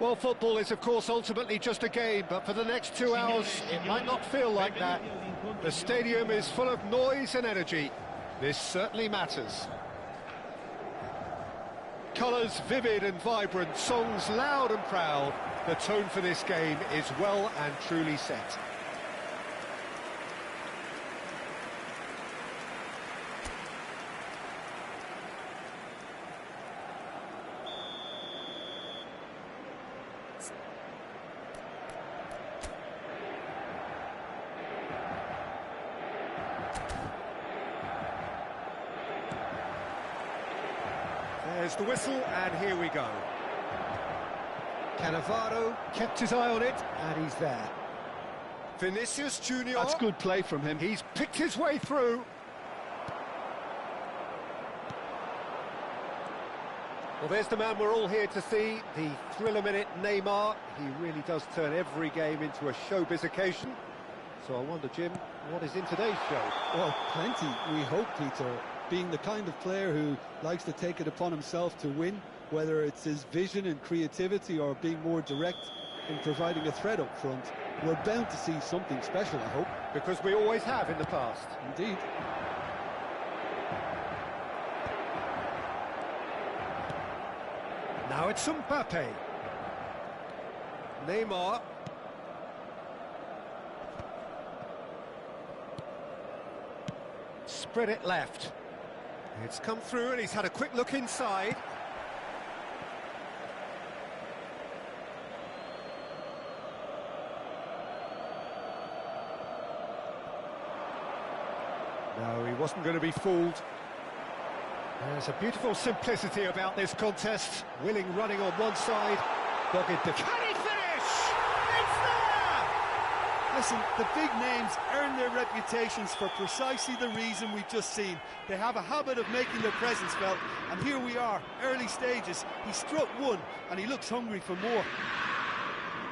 Well, football is, of course, ultimately just a game, but for the next 2 hours, it might not feel like that. The stadium is full of noise and energy. This certainly matters. Colours vivid and vibrant, songs loud and proud. The tone for this game is well and truly set. There's the whistle, and here we go. Cannavaro kept his eye on it, and he's there. Vinicius Junior. That's good play from him. He's picked his way through. Well, there's the man we're all here to see, the thriller-minute Neymar. He really does turn every game into a showbiz occasion. So I wonder, Jim, what is in today's show? Well, plenty, we hope, Peter. Being the kind of player who likes to take it upon himself to win, whether it's his vision and creativity or being more direct in providing a threat up front, we're bound to see something special, I hope. Because we always have in the past. Indeed. Now it's Mbappe. Neymar. Spread it left. It's come through and he's had a quick look inside. No, he wasn't going to be fooled. There's a beautiful simplicity about this contest. Willing running on one side, dogged defence. Can he finish? It's there! Listen, the big names earn their reputations for precisely the reason we've just seen. They have a habit of making their presence felt, and here we are, early stages. He struck one, and he looks hungry for more.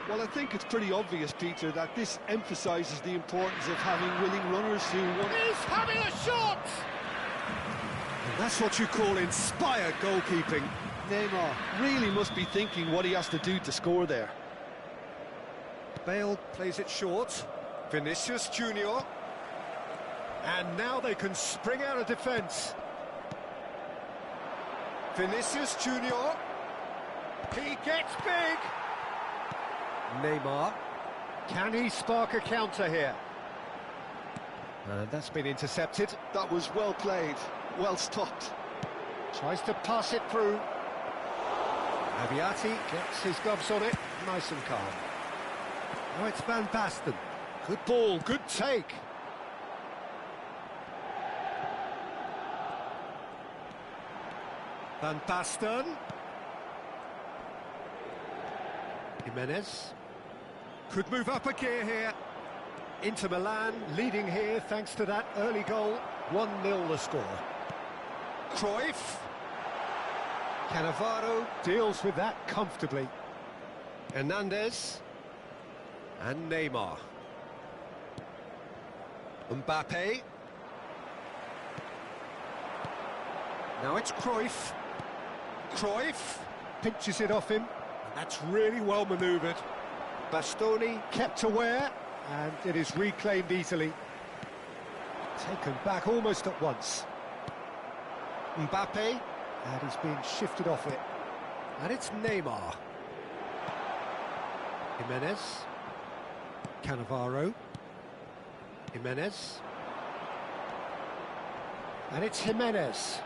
Well, I think it's pretty obvious, Peter, that this emphasises the importance of having willing runners who want... He's having a shot! And that's what you call inspired goalkeeping. Neymar really must be thinking what he has to do to score there. Bale plays it short. Vinicius Junior. And now they can spring out of defence. Vinicius Junior. He gets big. Neymar. Can he spark a counter here? And that's been intercepted. That was well played, well stopped. Tries to pass it through. Aviati gets his gloves on it, nice and calm. Now it's Van Basten. Good ball, good take. Van Basten. Jimenez. Could move up a gear here. Inter Milan leading here thanks to that early goal. 1-0 the score. Cruyff. Cannavaro deals with that comfortably. Hernandez. And Neymar. Mbappe. Now it's Cruyff. Cruyff pinches it off him. That's really well manoeuvred. Bastoni kept aware, and it is reclaimed easily. Taken back almost at once. Mbappe, and he's being shifted off it. And it's Neymar. Jimenez. Cannavaro. Jimenez. And it's Jimenez.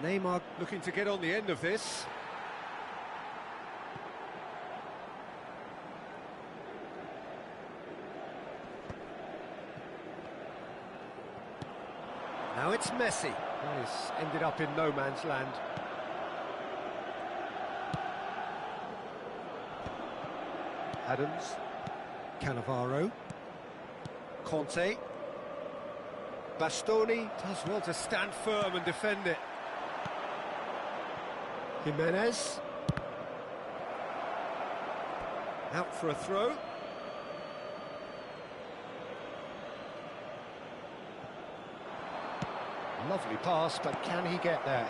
Neymar looking to get on the end of this. Now it's Messi. That has ended up in no man's land. Adams. Cannavaro. Conte. Bastoni does well to stand firm and defend it. Jimenez. Out for a throw. Lovely pass, but can he get there?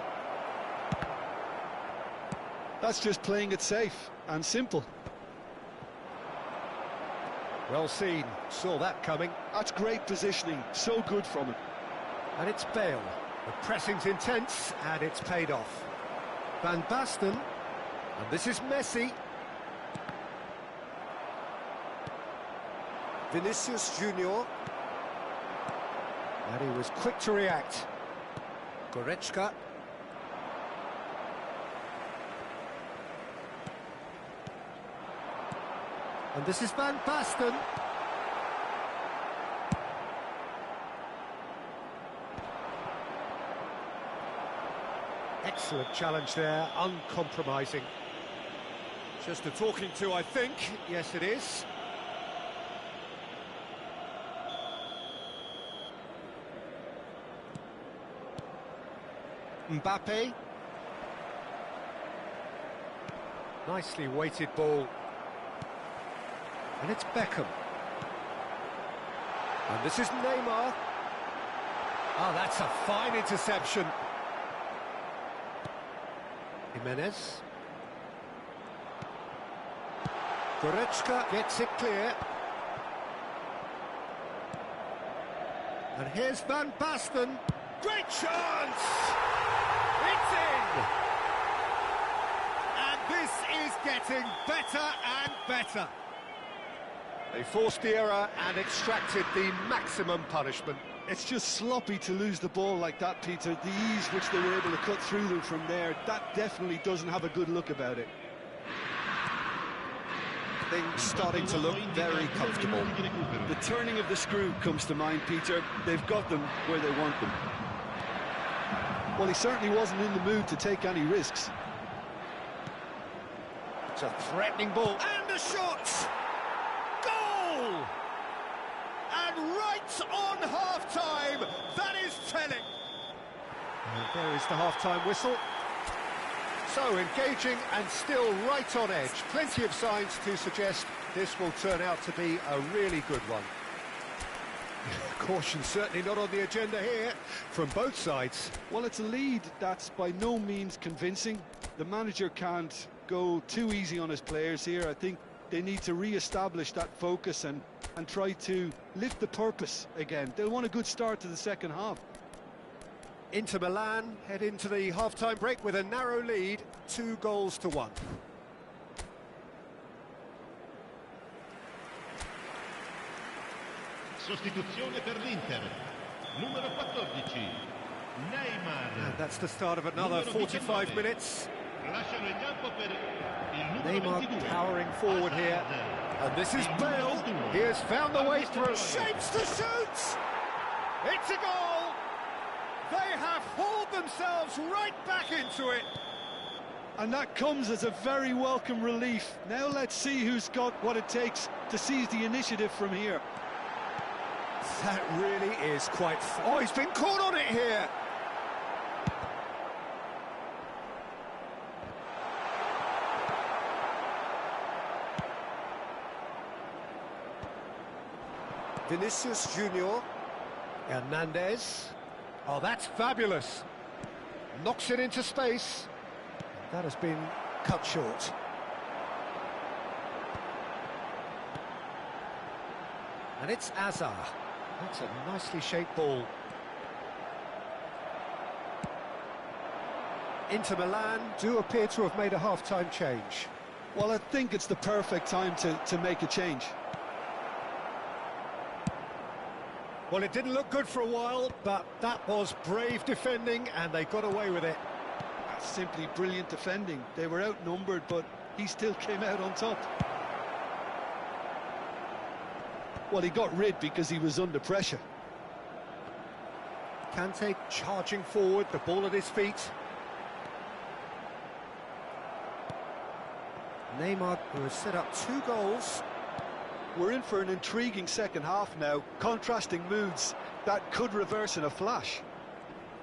That's just playing it safe and simple. Well seen, saw that coming. That's great positioning, so good from him. And it's Bale. The pressing's intense, and it's paid off. Van Basten, and this is Messi. Vinicius Junior. And he was quick to react. Goretzka. And this is Van Basten. Excellent challenge there, uncompromising. Just a talking to, I think. Yes, it is. Mbappe. Nicely weighted ball. And it's Beckham. And this is Neymar. Oh, that's a fine interception. Jimenez. Goretzka gets it clear. And here's Van Basten. Great chance! It's in! And this is getting better and better. They forced the error and extracted the maximum punishment. It's just sloppy to lose the ball like that, Peter. The ease which they were able to cut through them from there, that definitely doesn't have a good look about it. Things starting to look very comfortable. The turning of the screw comes to mind, Peter. They've got them where they want them. Well, he certainly wasn't in the mood to take any risks. It's a threatening ball. And a shot! Goal! And right on half-time, that is telling. And there is the half-time whistle. So engaging and still right on edge. Plenty of signs to suggest this will turn out to be a really good one. Caution certainly not on the agenda here from both sides. Well, it's a lead that's by no means convincing. The manager can't go too easy on his players here. I think they need to re-establish that focus and try to lift the purpose again. They'll want a good start to the second half. Inter Milan head into the half-time break with a narrow lead, 2-1. Sostituzione per l'Inter, numero 14, Neymar. And that's the start of another 45 minutes. Lasciano il campo per il numero Neymar 22. powering forward here. And this is Bale. He has found the way through. Shapes to shoot! It's a goal! They have hauled themselves right back into it. And that comes as a very welcome relief. Now let's see who's got what it takes to seize the initiative from here. That really is quite... Oh, he's been caught on it here! Vinicius Junior. Hernandez. Oh, that's fabulous. Knocks it into space. That has been cut short. And it's Azar. That's a nicely shaped ball. Inter Milan do appear to have made a half-time change. Well, I think it's the perfect time to make a change. Well, it didn't look good for a while, but that was brave defending, and they got away with it. That's simply brilliant defending. They were outnumbered, but he still came out on top. Well, he got rid because he was under pressure. Kante charging forward, the ball at his feet. Neymar, who has set up 2 goals. We're in for an intriguing second half now. Contrasting moods that could reverse in a flash.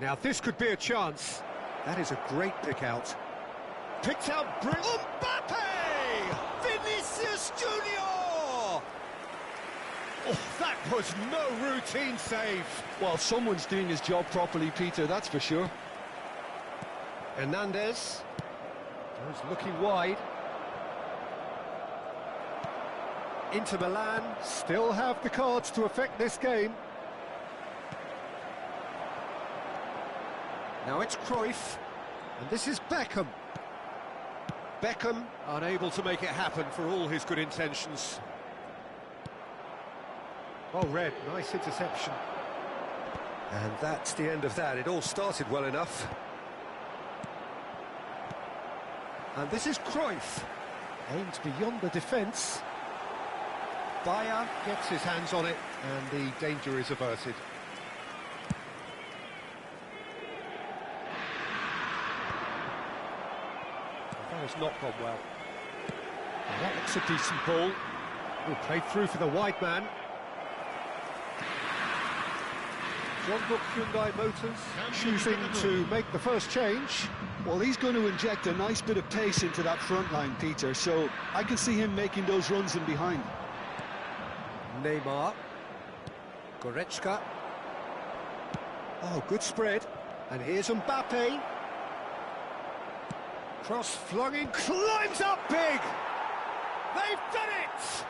Now, this could be a chance. That is a great pick out. Picked out brilliant. Mbappe! Vinicius Junior! Oh, that was no routine save. Well, someone's doing his job properly, Peter, that's for sure. Hernandez. He's looking wide. Inter Milan still have the cards to affect this game. Now it's Cruyff, and this is Beckham. Beckham unable to make it happen for all his good intentions. Well read, nice interception. And that's the end of that. It all started well enough. And this is Cruyff. Aimed beyond the defence. Bayer gets his hands on it, and the danger is averted. That has not gone well. Well, that looks a decent ball. Oh, played through for the wide man. John Book Hyundai Motors choosing to make the first change. Well, he's going to inject a nice bit of pace into that front line, Peter, so I can see him making those runs in behind. Neymar. Goretzka. Oh, good spread. And here's Mbappe. Cross flung in, climbs up big! They've done it!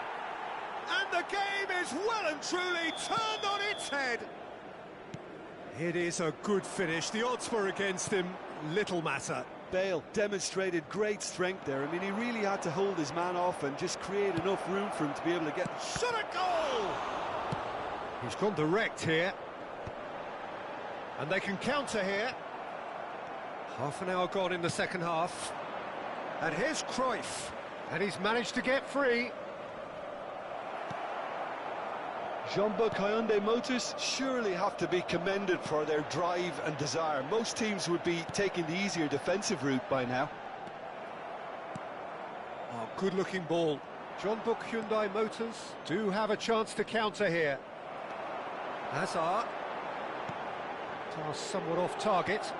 And the game is well and truly turned on its head. It is a good finish. The odds were against him, little matter. Bale demonstrated great strength there. I mean, he really had to hold his man off and just create enough room for him to be able to get... Shot a goal! He's gone direct here. And they can counter here. Half an hour gone in the second half. And here's Cruyff. And he's managed to get free. Jean-Buc Hyundai Motors surely have to be commended for their drive and desire. Most teams would be taking the easier defensive route by now. Oh, good-looking ball. Jean-Buc Hyundai Motors do have a chance to counter here. Hazard. Pass somewhat off target.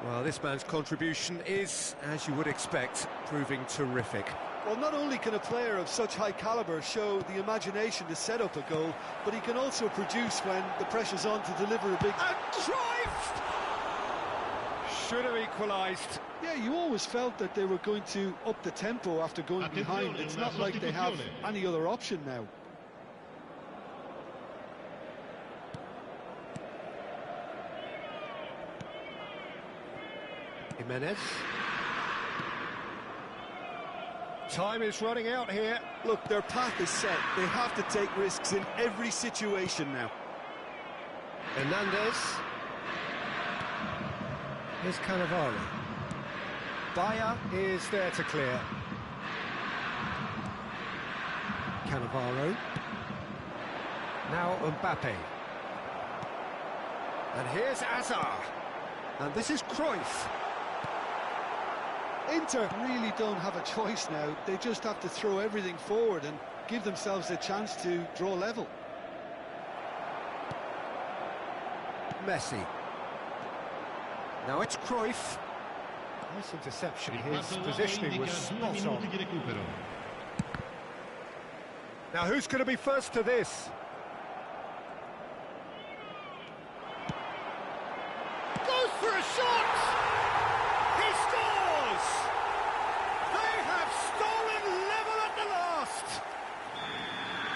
Well, this man's contribution is, as you would expect, proving terrific. Well, not only can a player of such high calibre show the imagination to set up a goal, but he can also produce when the pressure's on to deliver a big... And Cruyff! Should have equalised. Yeah, you always felt that they were going to up the tempo after going behind. It's not like they have any other option now. Jimenez. Time is running out here. Look, their path is set. They have to take risks in every situation now. Hernandez. Here's Cannavaro. Bayer is there to clear. Cannavaro. Now Mbappe. And here's Hazard. And this is Cruyff. Inter really don't have a choice now. They just have to throw everything forward and give themselves a chance to draw level. Messi. Now it's Cruyff. Nice interception. His positioning was spot on. Now who's going to be first to this? Goes for a shot! He scores! They have stolen level at the last!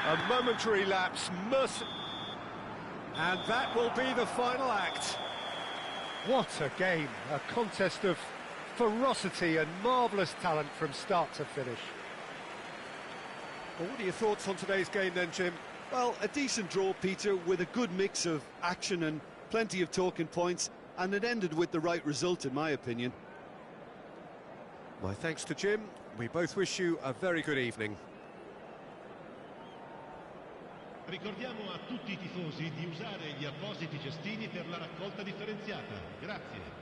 A momentary lapse, and that will be the final act. What a game, a contest of ferocity and marvellous talent from start to finish. Well, what are your thoughts on today's game then, Jim? Well, a decent draw, Peter, with a good mix of action and plenty of talking points, and it ended with the right result, in my opinion. My thanks to Jim. We both wish you a very good evening. Ricordiamo a tutti i tifosi di usare gli appositi cestini per la raccolta differenziata. Grazie.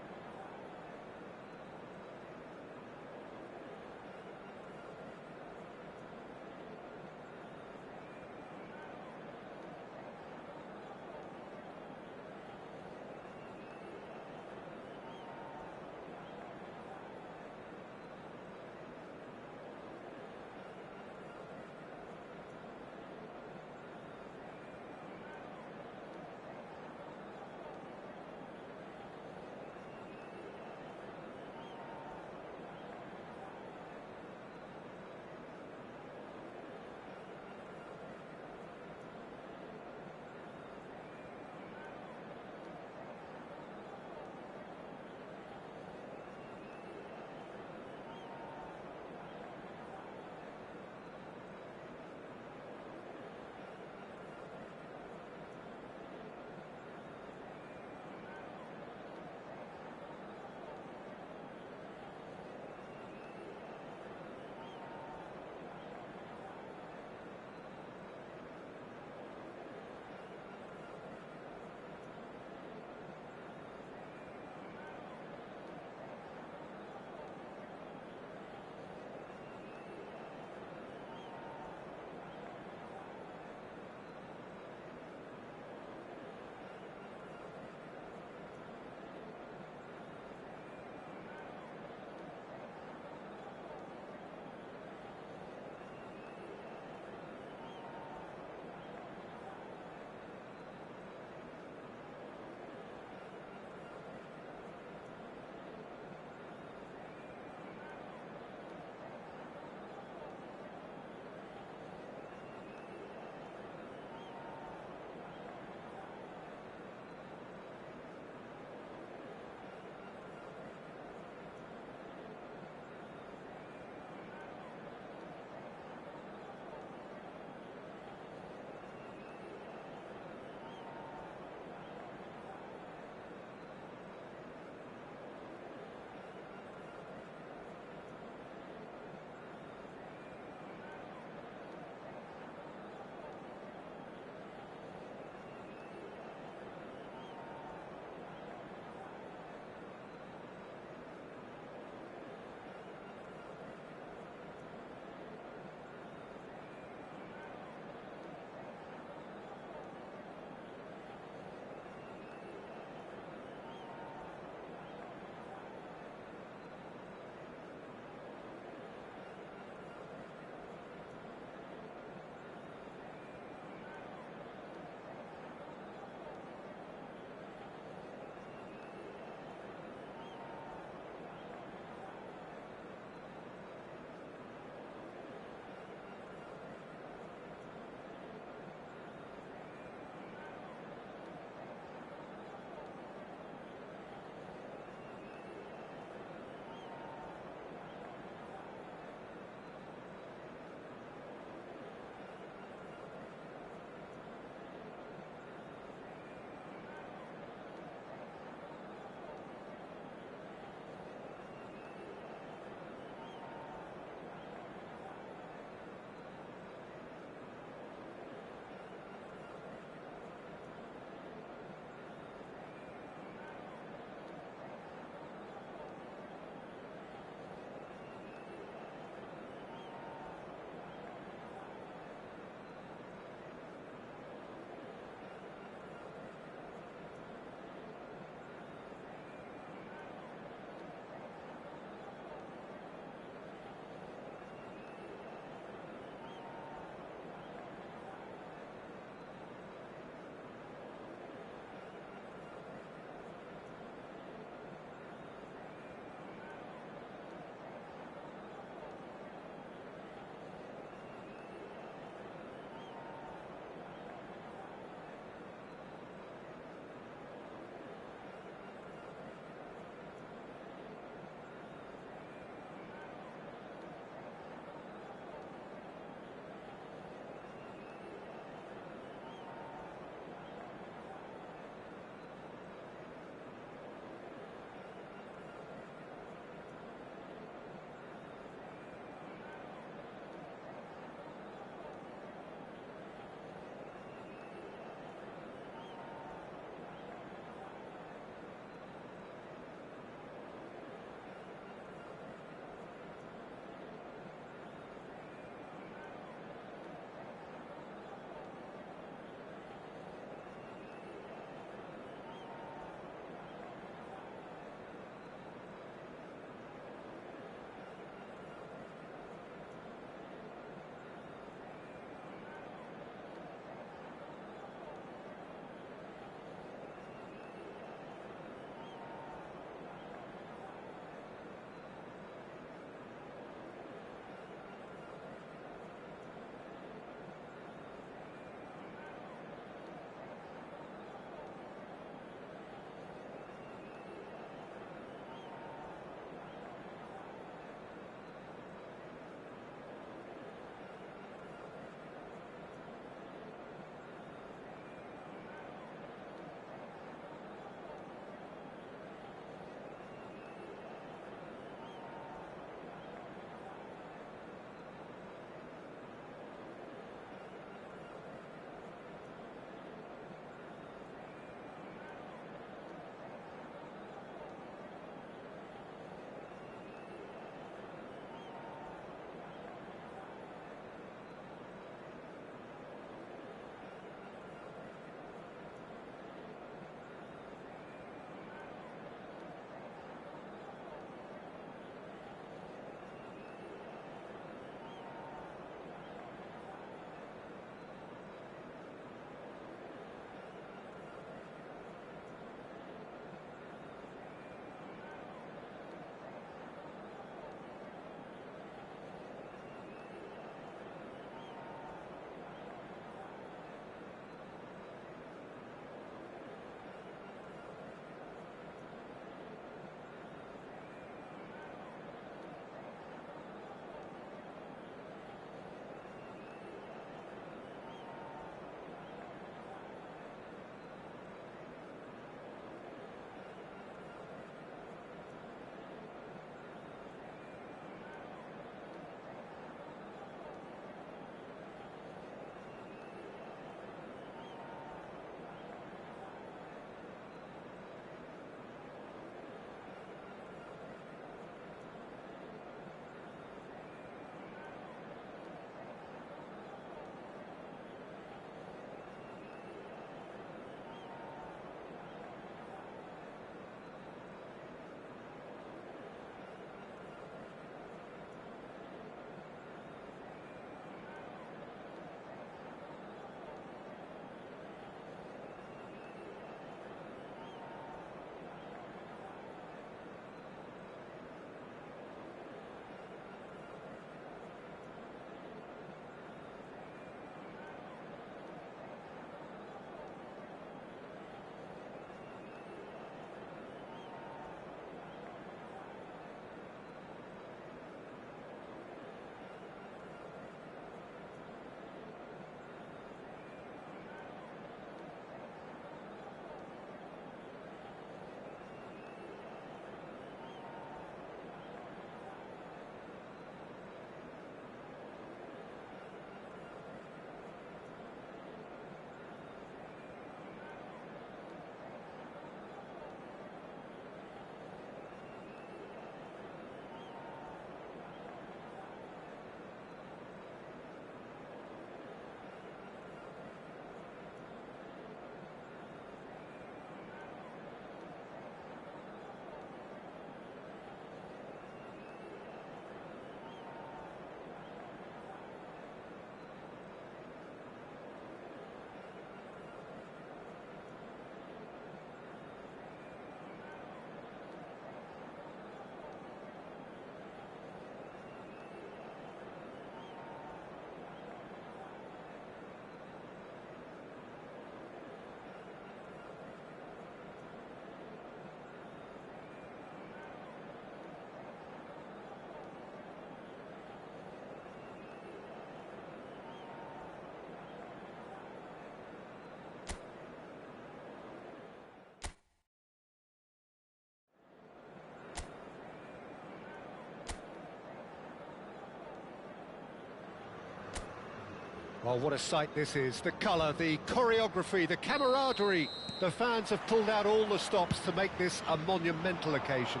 Well, what a sight this is. The colour, the choreography, the camaraderie. The fans have pulled out all the stops to make this a monumental occasion.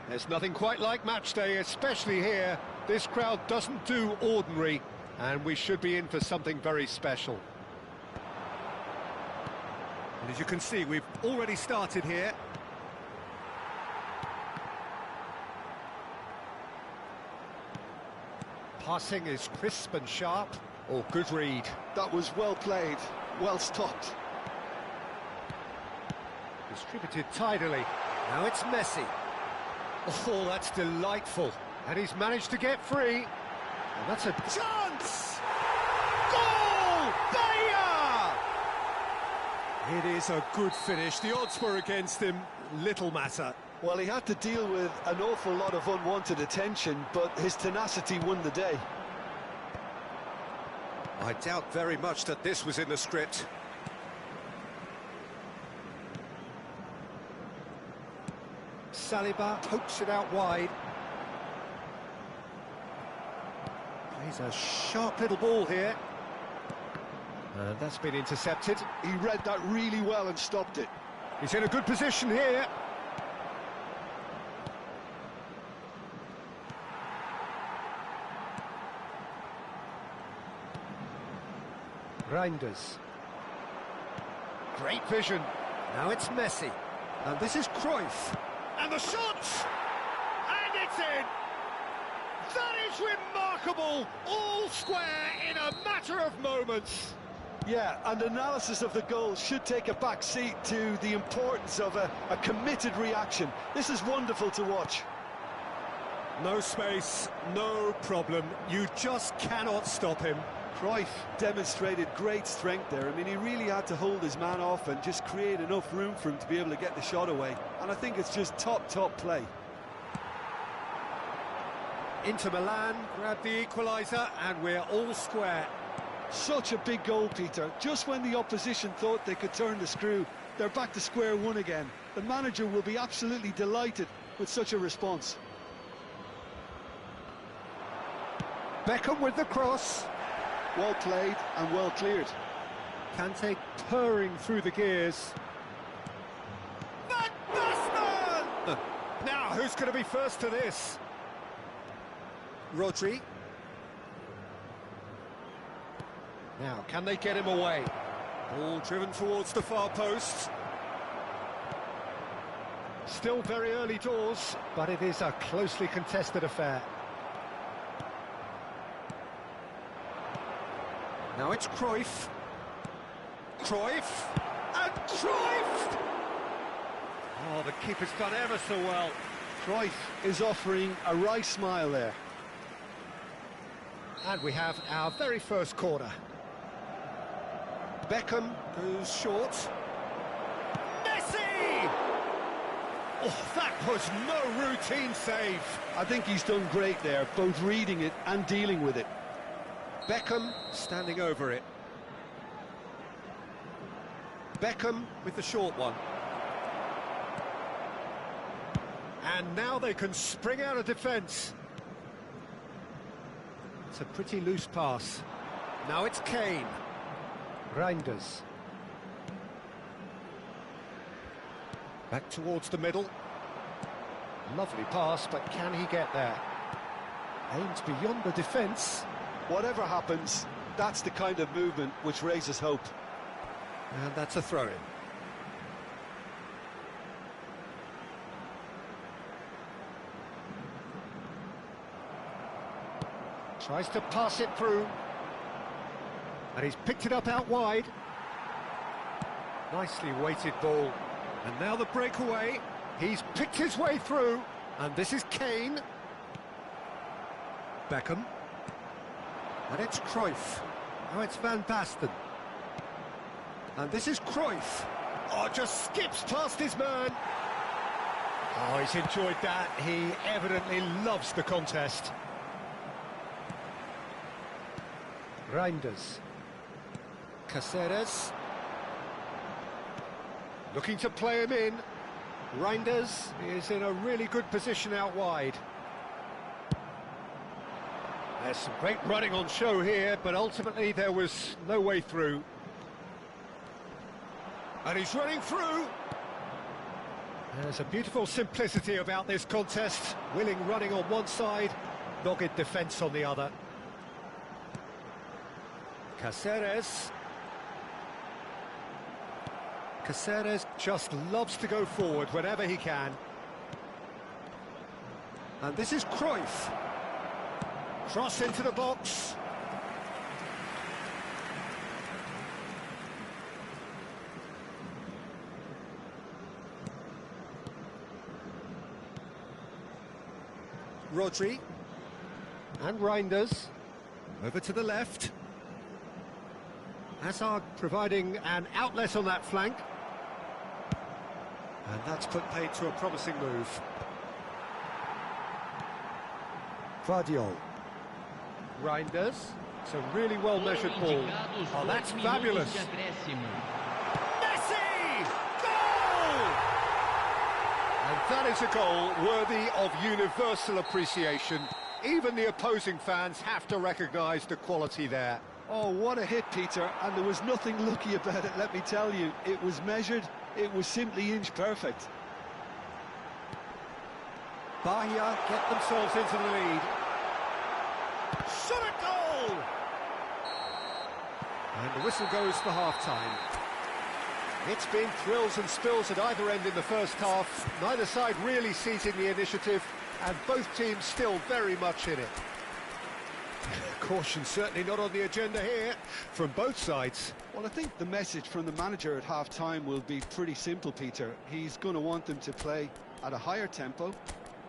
There's nothing quite like match day, especially here. This crowd doesn't do ordinary, and we should be in for something very special. And as you can see, we've already started here. Passing is crisp and sharp. Oh, good read. That was well played, well stopped. Distributed tidily. Now it's Messi. Oh, that's delightful. And he's managed to get free. And that's a chance! Goal! Bayer! It is a good finish. The odds were against him. Little matter. Well, he had to deal with an awful lot of unwanted attention, but his tenacity won the day. I doubt very much that this was in the script. Saliba pokes it out wide. Plays a sharp little ball here. And that's been intercepted. He read that really well and stopped it. He's in a good position here. Reinders. Great vision. Now it's Messi. And this is Cruyff. And the shot! And it's in! That is remarkable! All square in a matter of moments. Yeah, and analysis of the goal should take a back seat to the importance of a committed reaction. This is wonderful to watch. No space, no problem. You just cannot stop him. Cruyff demonstrated great strength there. I mean, he really had to hold his man off and just create enough room for him to be able to get the shot away. And I think it's just top play. Inter Milan grab the equaliser, and we're all square. Such a big goal, Peter. Just when the opposition thought they could turn the screw, they're back to square one again. The manager will be absolutely delighted with such a response. Beckham with the cross. Well played and well cleared. Kante purring through the gears. Van Basten! Now, who's going to be first to this? Rodri. Now, can they get him away? Ball driven towards the far post. Still very early doors, but it is a closely contested affair. Now it's Cruyff. Cruyff. And Cruyff! Oh, the keeper's done ever so well. Cruyff is offering a wry smile there. And we have our very first corner. Beckham goes short. Messi! Oh, that was no routine save. I think he's done great there, both reading it and dealing with it. Beckham standing over it. Beckham with the short one. And now they can spring out of defence. It's a pretty loose pass. Now it's Kane. Reinders. Back towards the middle. Lovely pass, but can he get there? Aims beyond the defence. Whatever happens, that's the kind of movement which raises hope. And that's a throw-in. Tries to pass it through. And he's picked it up out wide. Nicely weighted ball. And now the breakaway. He's picked his way through. And this is Kane. Beckham. And it's Cruyff. Now it's Van Basten. And this is Cruyff. Oh, just skips past his man. Oh, he's enjoyed that. He evidently loves the contest. Reinders. Caceres. Looking to play him in. Reinders is in a really good position out wide. There's some great running on show here, but ultimately there was no way through. And he's running through. There's a beautiful simplicity about this contest. Willing running on one side, dogged defence on the other. Caceres. Caceres just loves to go forward whenever he can. And this is Cruyff. Cross into the box. Rodri. And Reinders. Over to the left. Hazard providing an outlet on that flank. And that's put paid to a promising move. Guardiola. Reinders. It's a really well-measured ball. Oh, that's fabulous. Messi! Goal! And that is a goal worthy of universal appreciation. Even the opposing fans have to recognise the quality there. Oh, what a hit, Peter, and there was nothing lucky about it, let me tell you. It was measured, it was simply inch perfect. Bahia get themselves into the lead. Shot a goal! And the whistle goes for half-time. It's been thrills and spills at either end in the first half. Neither side really seizing the initiative, and both teams still very much in it. Caution certainly not on the agenda here from both sides. Well, I think the message from the manager at half-time will be pretty simple, Peter. He's going to want them to play at a higher tempo,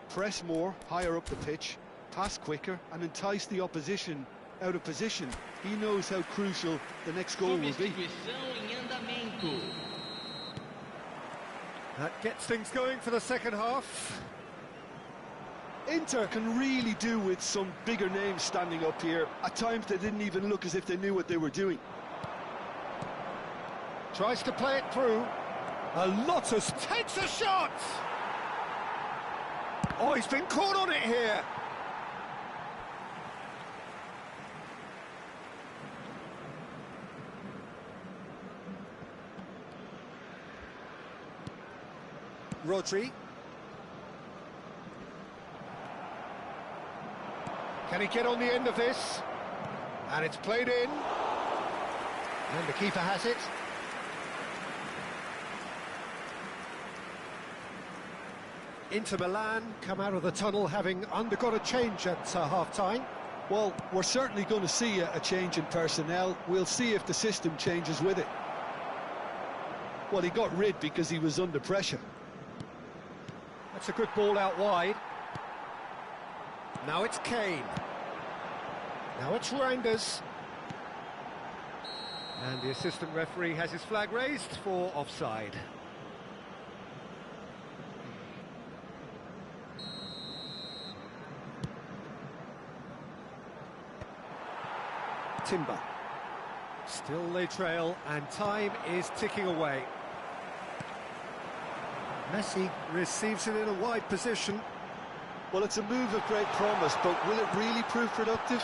press more, higher up the pitch, pass quicker and entice the opposition out of position. He knows how crucial the next goal will be. That gets things going for the second half. Inter can really do with some bigger names standing up here. At times they didn't even look as if they knew what they were doing. Tries to play it through. Lotus takes a shot! Oh, he's been caught on it here. Rodri. Can he get on the end of this? And it's played in. And the keeper has it. Inter Milan come out of the tunnel having undergone a change at half-time. Well, we're certainly going to see a change in personnel. We'll see if the system changes with it. Well, he got rid because he was under pressure. That's a good ball out wide. Now it's Kane. Now it's Reinders. And the assistant referee has his flag raised for offside. Timber. Still they trail, and time is ticking away. Messi receives it in a wide position. Well, it's a move of great promise, but will it really prove productive?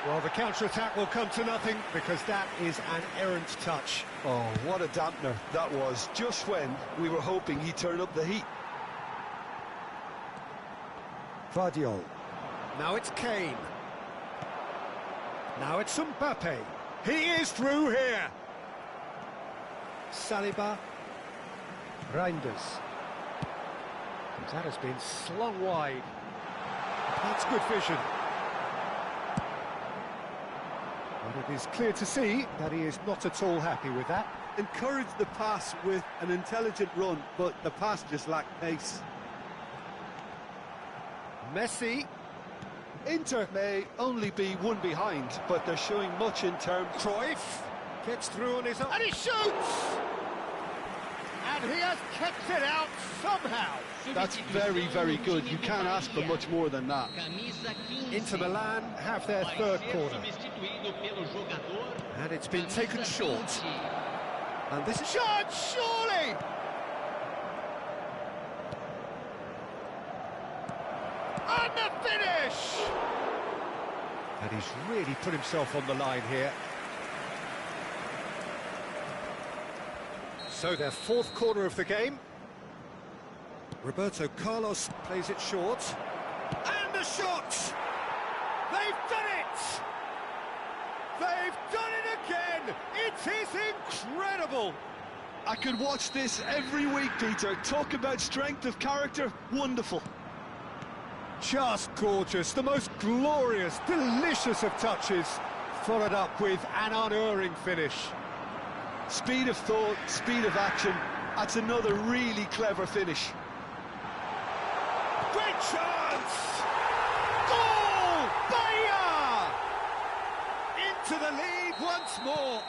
Well, the counter-attack will come to nothing because that is an errant touch. Oh, what a dampener that was, just when we were hoping he'd turn up the heat. Guardiola. Now it's Kane. Now it's Mbappe. He is through here. Saliba. Reinders. That has been slung wide. That's good vision. But it is clear to see that he is not at all happy with that. Encouraged the pass with an intelligent run, but the pass just lacked pace. Messi. Inter may only be one behind, but they're showing much in terms. Cruyff gets through on his own. And he shoots! And he has kept it out somehow. That's very, very good. You can't ask for much more than that. Inter Milan have their third corner. And it's been taken short. And this is shot, surely! And the finish! And he's really put himself on the line here. So their fourth corner of the game. Roberto Carlos plays it short. And the shot! They've done it! They've done it again! It is incredible! I could watch this every week, Peter. Talk about strength of character, wonderful. Just gorgeous, the most glorious, delicious of touches, followed up with an unerring finish. Speed of thought, speed of action, that's another really clever finish. Great chance! Goal! Bahia! Into the lead once more.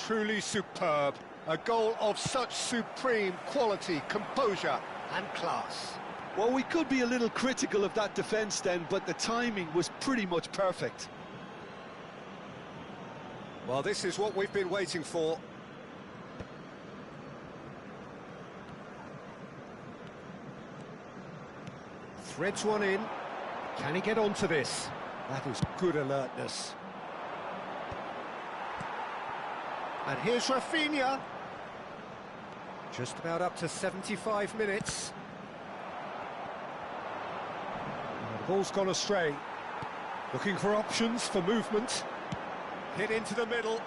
Truly superb. A goal of such supreme quality, composure and class. Well, we could be a little critical of that defence then, but the timing was pretty much perfect. Well, this is what we've been waiting for. Threads one in. Can he get onto this? That is good alertness. And here's Rafinha. Just about up to 75 minutes. And the ball's gone astray. Looking for options for movement. Hit into the middle.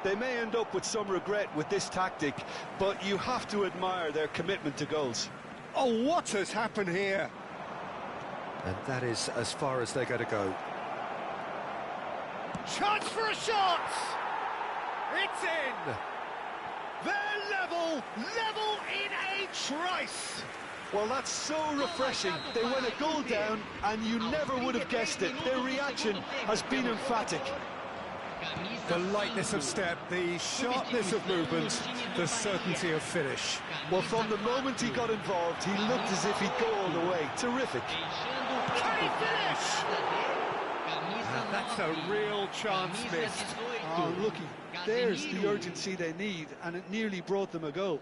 They may end up with some regret with this tactic, but you have to admire their commitment to goals. Oh, what has happened here? And that is as far as they're going to go. Chance for a shot! It's in! They're level in a trice! Well, that's so refreshing. They went a goal down, and you never would have guessed it. Their reaction has been emphatic. The lightness of step, the sharpness of movement, the certainty of finish. Well, from the moment he got involved, he looked as if he'd go all the way. Terrific. Can he finish? And that's a real chance missed. Oh, looky, there's the urgency they need, and it nearly brought them a goal.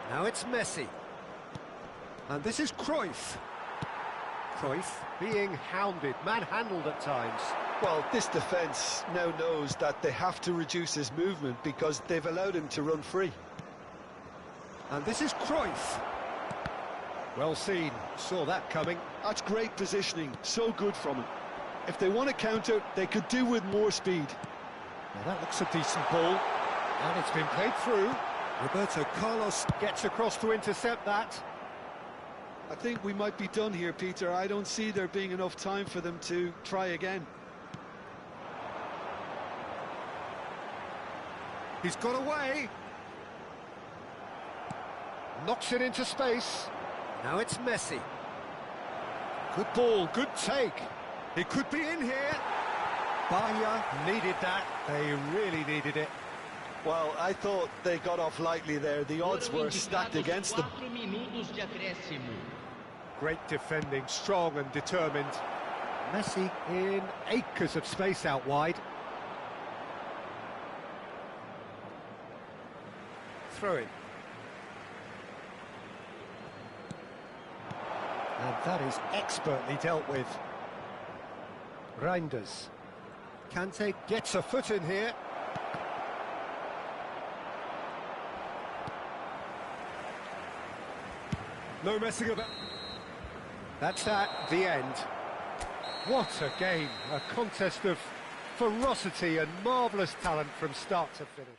Now it's Messi. And this is Cruyff. Cruyff being hounded, manhandled at times. Well, this defence now knows that they have to reduce his movement because they've allowed him to run free. And this is Cruyff. Well seen, saw that coming. That's great positioning, so good from him. If they want to counter, they could do with more speed. Now that looks a decent ball. And it's been played through. Roberto Carlos gets across to intercept that. I think we might be done here, Peter. I don't see there being enough time for them to try again. He's got away. Knocks it into space. Now it's Messi. Good ball, good take. He could be in here. Bahia needed that. They really needed it. Well, I thought they got off lightly there. The odds were stacked against them. Great defending, strong and determined. Messi in acres of space out wide. Throw it. And that is expertly dealt with. Reinders. Kante gets a foot in here. No messing about. That's that, the end. What a game, a contest of ferocity and marvellous talent from start to finish.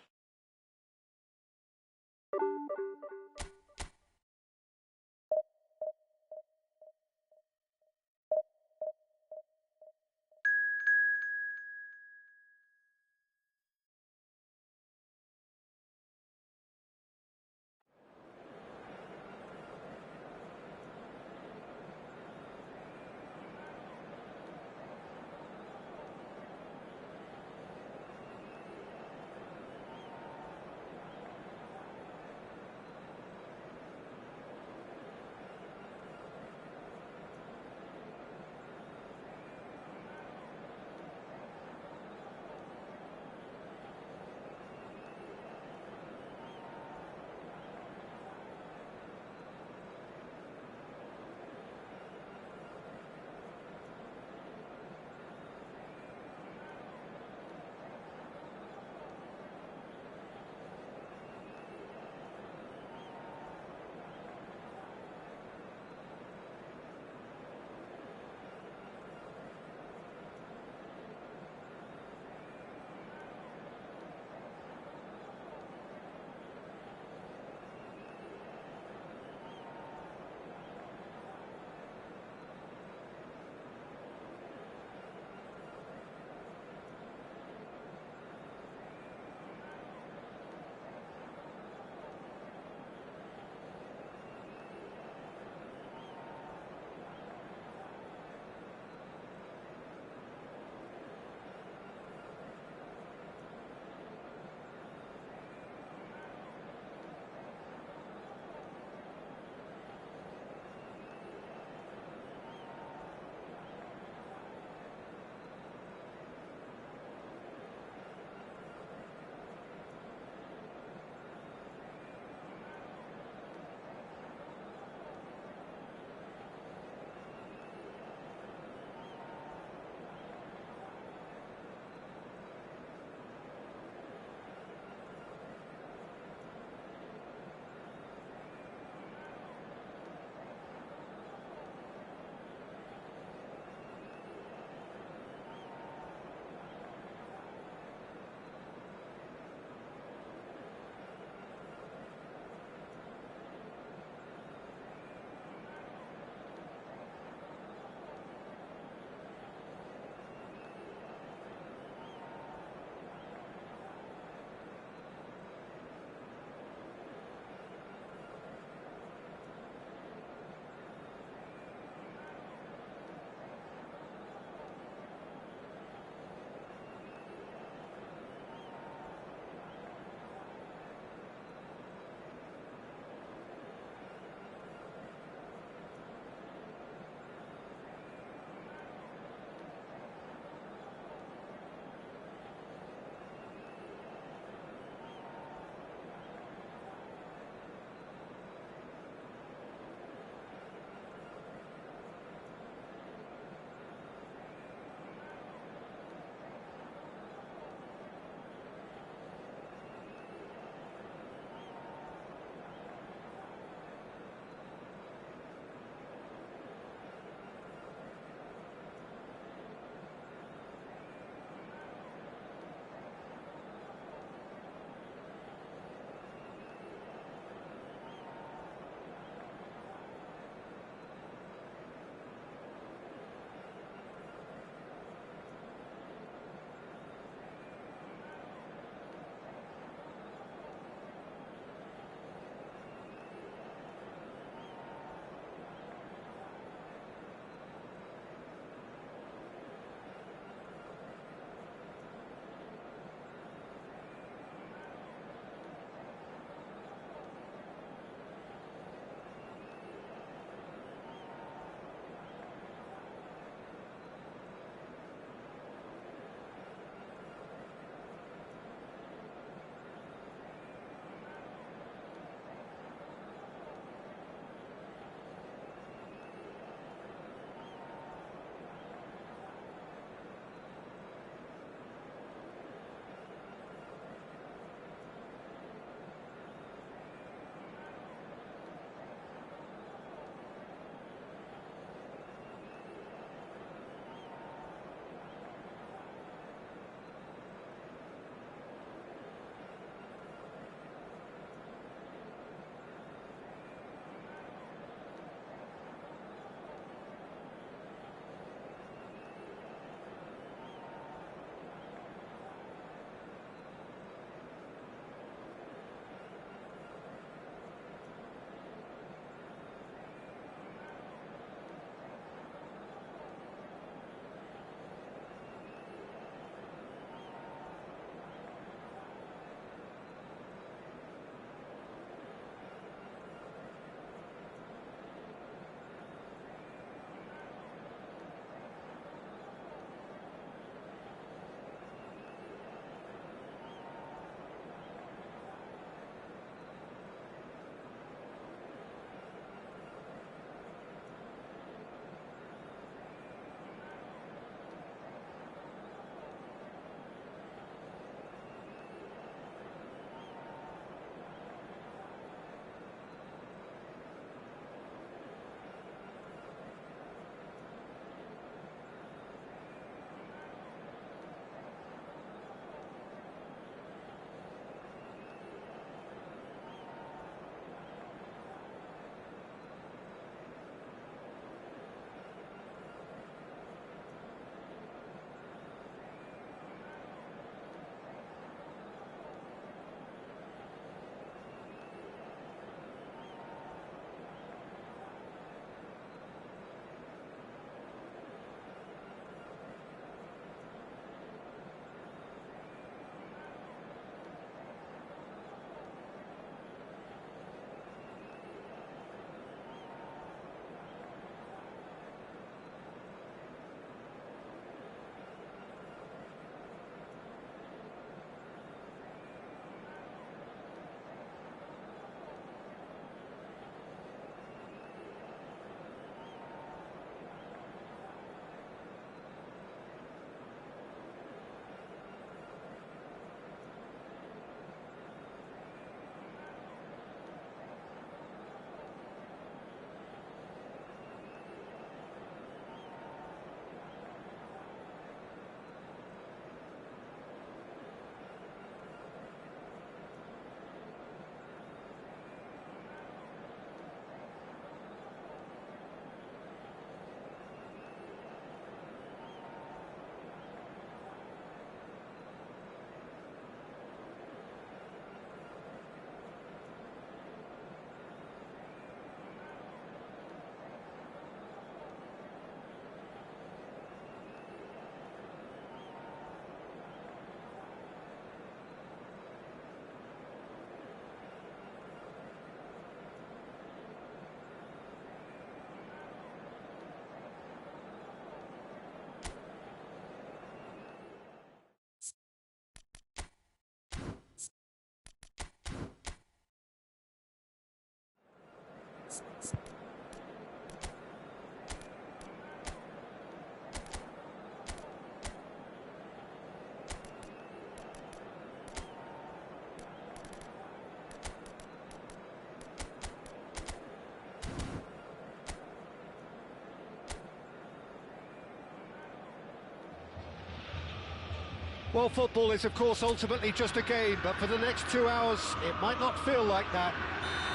Well, football is, of course, ultimately just a game, but for the next 2 hours, it might not feel like that.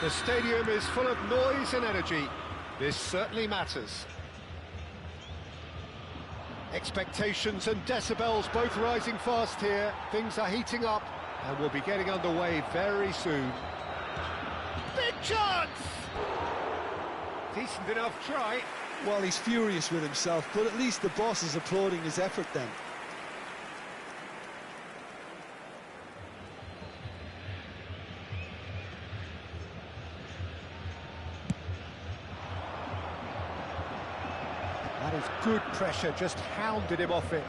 The stadium is full of noise and energy. This certainly matters. Expectations and decibels both rising fast here. Things are heating up, and we'll be getting underway very soon. Big chance! Decent enough try. Well, he's furious with himself, but at least the boss is applauding his effort then. That is good pressure, just hounded him off it.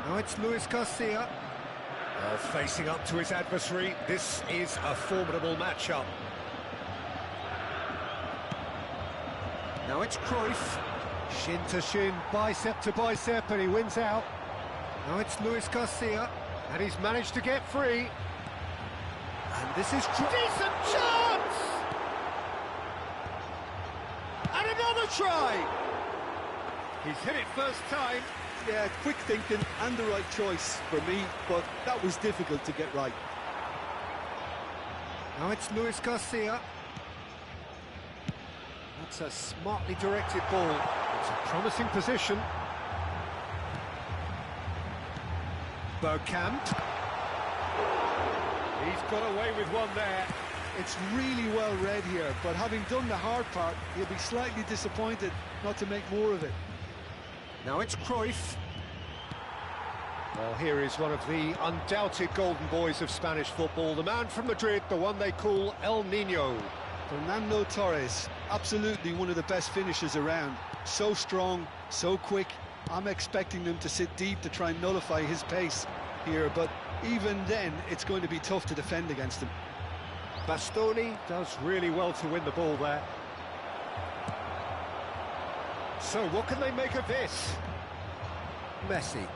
Now it's Luis Garcia. Facing up to his adversary, this is a formidable matchup. Now it's Cruyff. Shin to shin, bicep to bicep, and he wins out. Now it's Luis Garcia, and he's managed to get free. And this is decent chance! And another try! He's hit it first time. Yeah, quick thinking and the right choice for me, but that was difficult to get right. Now it's Luis Garcia. That's a smartly directed ball. It's a promising position. Bergkamp. He's got away with one there. It's really well read here, but having done the hard part, he'll be slightly disappointed not to make more of it. Now it's Cruyff. Well, here is one of the undoubted golden boys of Spanish football, the man from Madrid, the one they call El Niño. Fernando Torres, absolutely one of the best finishers around. So strong, so quick. I'm expecting them to sit deep to try and nullify his pace here, but even then, it's going to be tough to defend against him. Bastoni does really well to win the ball there. So what can they make of this? Messi.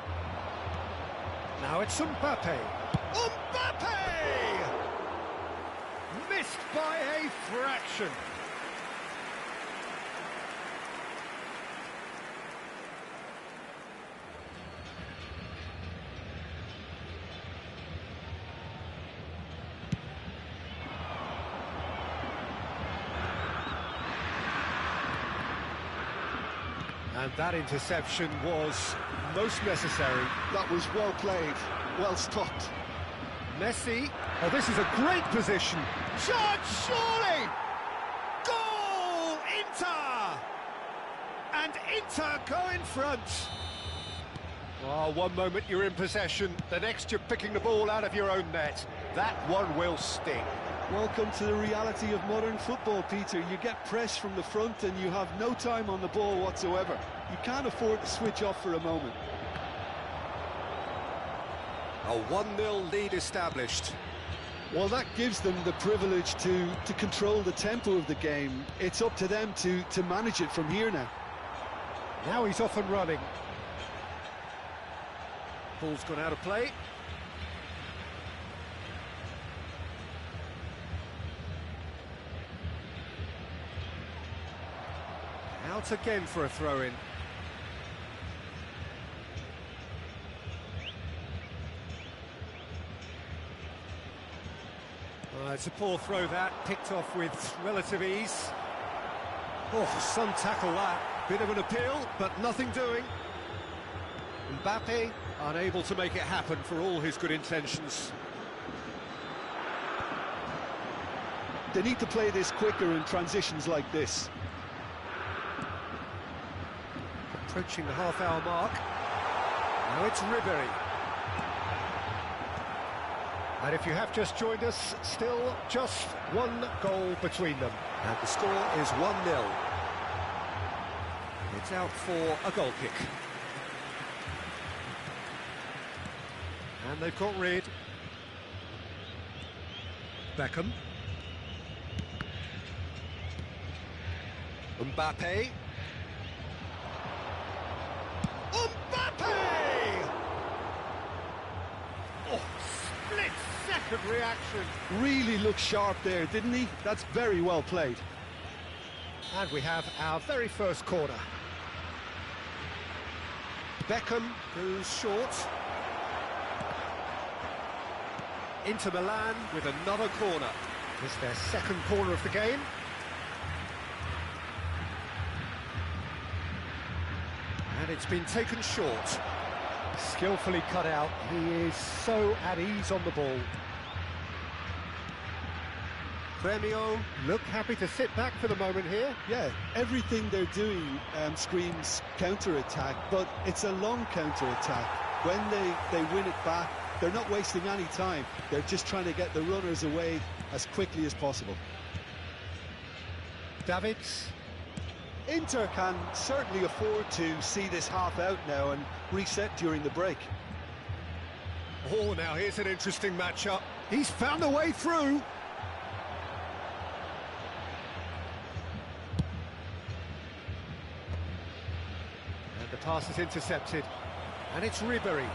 Now it's Mbappe. Mbappe! Missed by a fraction. And that interception was most necessary. That was well played, well stopped. Messi. Oh, this is a great position. Shot, surely! Goal! Inter! And Inter go in front. Oh, one moment you're in possession, the next you're picking the ball out of your own net. That one will sting. Welcome to the reality of modern football, Peter. You get pressed from the front and you have no time on the ball whatsoever. You can't afford to switch off for a moment. A 1-0 lead established. Well, that gives them the privilege to control the tempo of the game. It's up to them to manage it from here now. Now he's off and running. Ball's gone out of play. Out again for a throw-in. It's a poor throw that, picked off with relative ease. Oh, some tackle that. Bit of an appeal, but nothing doing. Mbappe unable to make it happen for all his good intentions. They need to play this quicker in transitions like this. Approaching the half-hour mark. Now it's Ribery. And if you have just joined us, still just one goal between them. And the score is 1-0. It's out for a goal kick. And they've got rid. Beckham. Mbappe. Mbappe! Oh, split-second reaction. Really looked sharp there, didn't he? That's very well played. And we have our very first corner. Beckham goes short. Inter Milan with another corner. It's their second corner of the game. And it's been taken short. Skillfully cut out. He is so at ease on the ball. Gremio look happy to sit back for the moment here. Yeah, everything they're doing screams counter-attack, but it's a long counter-attack. When they win it back, they're not wasting any time. They're just trying to get the runners away as quickly as possible. Davids. Inter can certainly afford to see this half out now and reset during the break. Oh, now here's an interesting matchup. He's found a way through. And the pass is intercepted. And it's Ribery.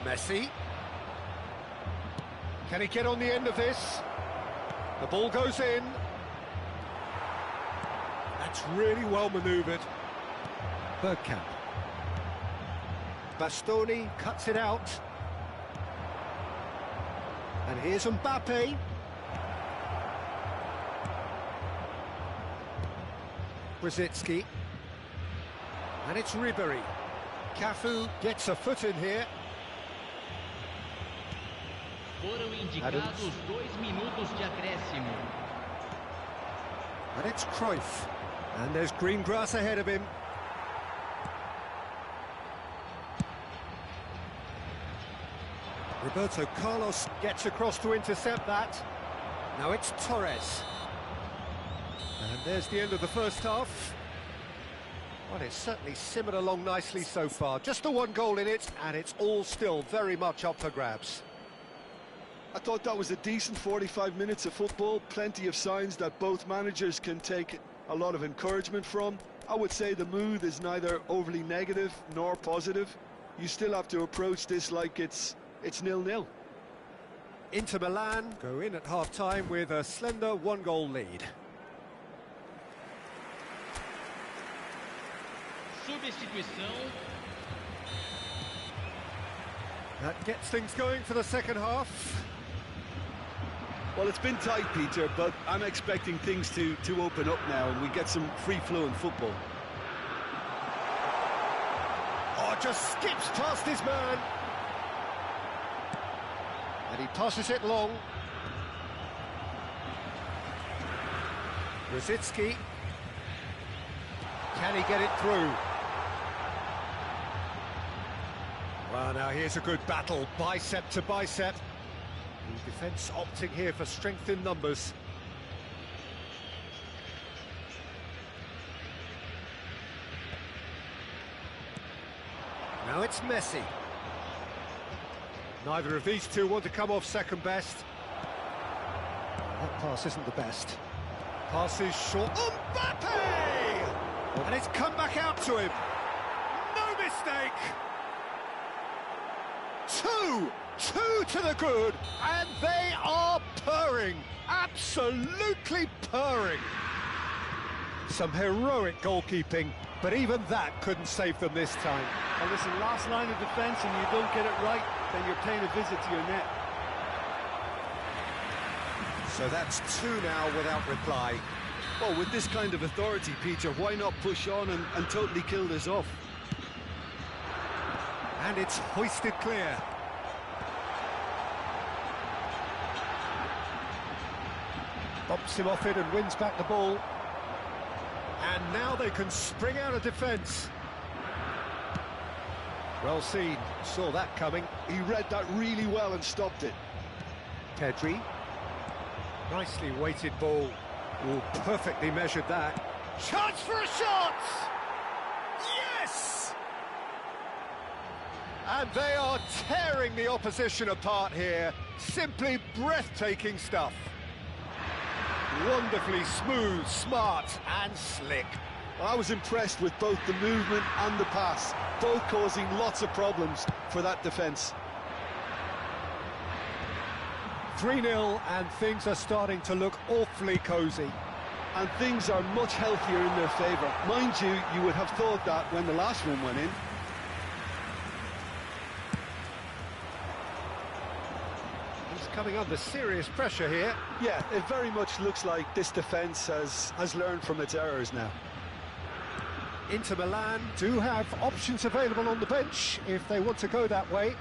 Messi. Can he get on the end of this? The ball goes in. That's really well manoeuvred. Bergkamp. Bastoni cuts it out. And here's Mbappe. Brzezinski. And it's Ribery. Cafu gets a foot in here. Foram indicados 2 minutos de acréscimo. And it's Cruyff. And there's green grass ahead of him. Roberto Carlos gets across to intercept that. Now it's Torres. And there's the end of the first half. Well, it's certainly simmered along nicely so far. Just the one goal in it, and it's all still very much up for grabs. I thought that was a decent 45 minutes of football. Plenty of signs that both managers can take a lot of encouragement from. I would say the mood is neither overly negative nor positive. You still have to approach this like it's 0-0. Inter Milan go in at half-time with a slender one-goal lead. Substituição. That gets things going for the second half. Well, it's been tight, Peter, but I'm expecting things to open up now and we get some free-flowing football. Oh, just skips past his man. And he passes it long. Brzezinski. Can he get it through? Well, now here's a good battle, bicep to bicep. The defence opting here for strength in numbers. Now it's Messi. Neither of these two want to come off second best. That pass isn't the best. Pass is short. Mbappe! And it's come back out to him. No mistake! Two to the good, and they are purring, absolutely purring. Some heroic goalkeeping, but even that couldn't save them this time. And listen, last line of defence and you don't get it right, then you're paying a visit to your net. So that's 2 now without reply. Well, with this kind of authority, Peter, why not push on and totally kill this off? And it's hoisted clear. Bumps him off it and wins back the ball. And now they can spring out of defence. Well seen, saw that coming. He read that really well and stopped it. Pedri. Nicely weighted ball. Oh, perfectly measured that. Chance for a shot! Yes! And they are tearing the opposition apart here. Simply breathtaking stuff. Wonderfully smooth, smart and slick. I was impressed with both the movement and the pass, both causing lots of problems for that defence. 3-0 and things are starting to look awfully cosy. And things are much healthier in their favour. Mind you, you would have thought that when the last one went in. He's coming under serious pressure here. Yeah, it very much looks like this defence has learned from its errors now. Inter Milan do have options available on the bench if they want to go that way.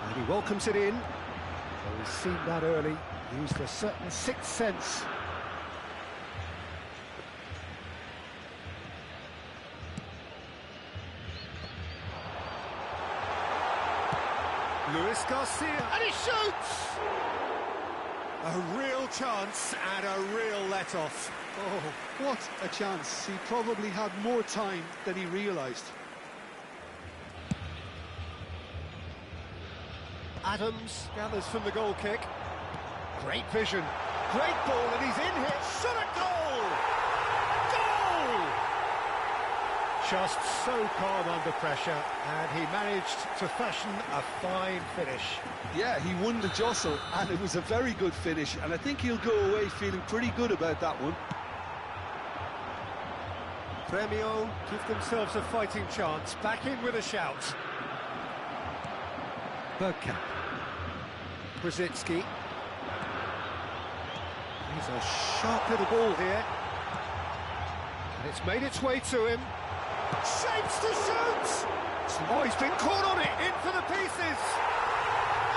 And he welcomes it in. Well, he's seen that early, used a certain sixth sense. Luis Garcia, and he shoots! A real chance and a real let-off. Oh, what a chance. He probably had more time than he realised. Adams gathers from the goal kick. Great vision. Great ball, and he's in here. Shot at goal! Goal! Just so calm under pressure, and he managed to fashion a fine finish. Yeah, he won the jostle, and it was a very good finish, and I think he'll go away feeling pretty good about that one. Premio give themselves a fighting chance. Back in with a shout. Bergkamp. Brzezinski. He's a sharp little ball here. And it's made its way to him. Shapes to shoot! Oh, he's been caught on it, in for the pieces!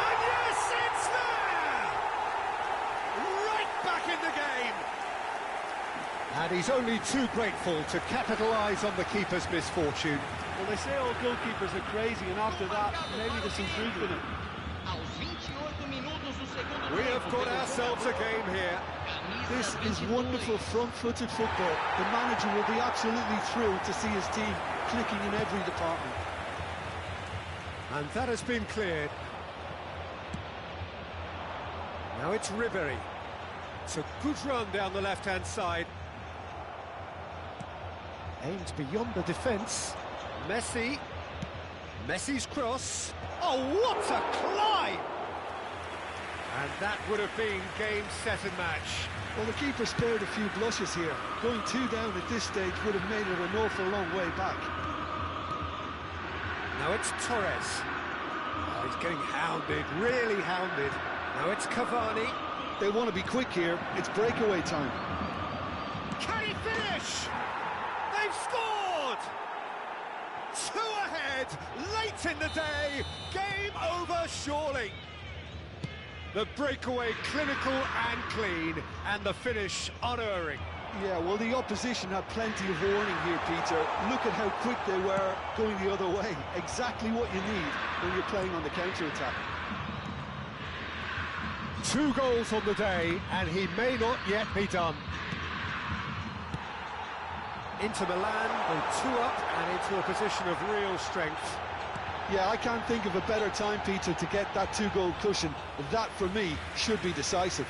And yes, it's there! Right back in the game! And he's only too grateful to capitalise on the keeper's misfortune. Well, they say all goalkeepers are crazy, and after that, maybe there's some truth in it. We have got ourselves a game here. This is wonderful front-footed football. The manager will be absolutely thrilled to see his team clicking in every department. And that has been cleared. Now it's Ribery. It's a good run down the left-hand side. Aimed beyond the defence. Messi. Messi's cross. Oh, what a climb! And that would have been game, set and match. Well, the keeper spared a few blushes here. Going 2 down at this stage would have made it an awful long way back. Now it's Torres. Oh, he's getting hounded, really hounded. Now it's Cavani. They want to be quick here. It's breakaway time. Can he finish? They've scored! 2 ahead, late in the day. Game over, surely. The breakaway clinical and clean, and the finish unerring. Yeah, well, the opposition had plenty of warning here, Peter. Look at how quick they were going the other way. Exactly what you need when you're playing on the counter-attack. 2 goals on the day, and he may not yet be done. Inter Milan go 2 up and into a position of real strength. Yeah, I can't think of a better time, Peter, to get that 2-goal cushion. That, for me, should be decisive.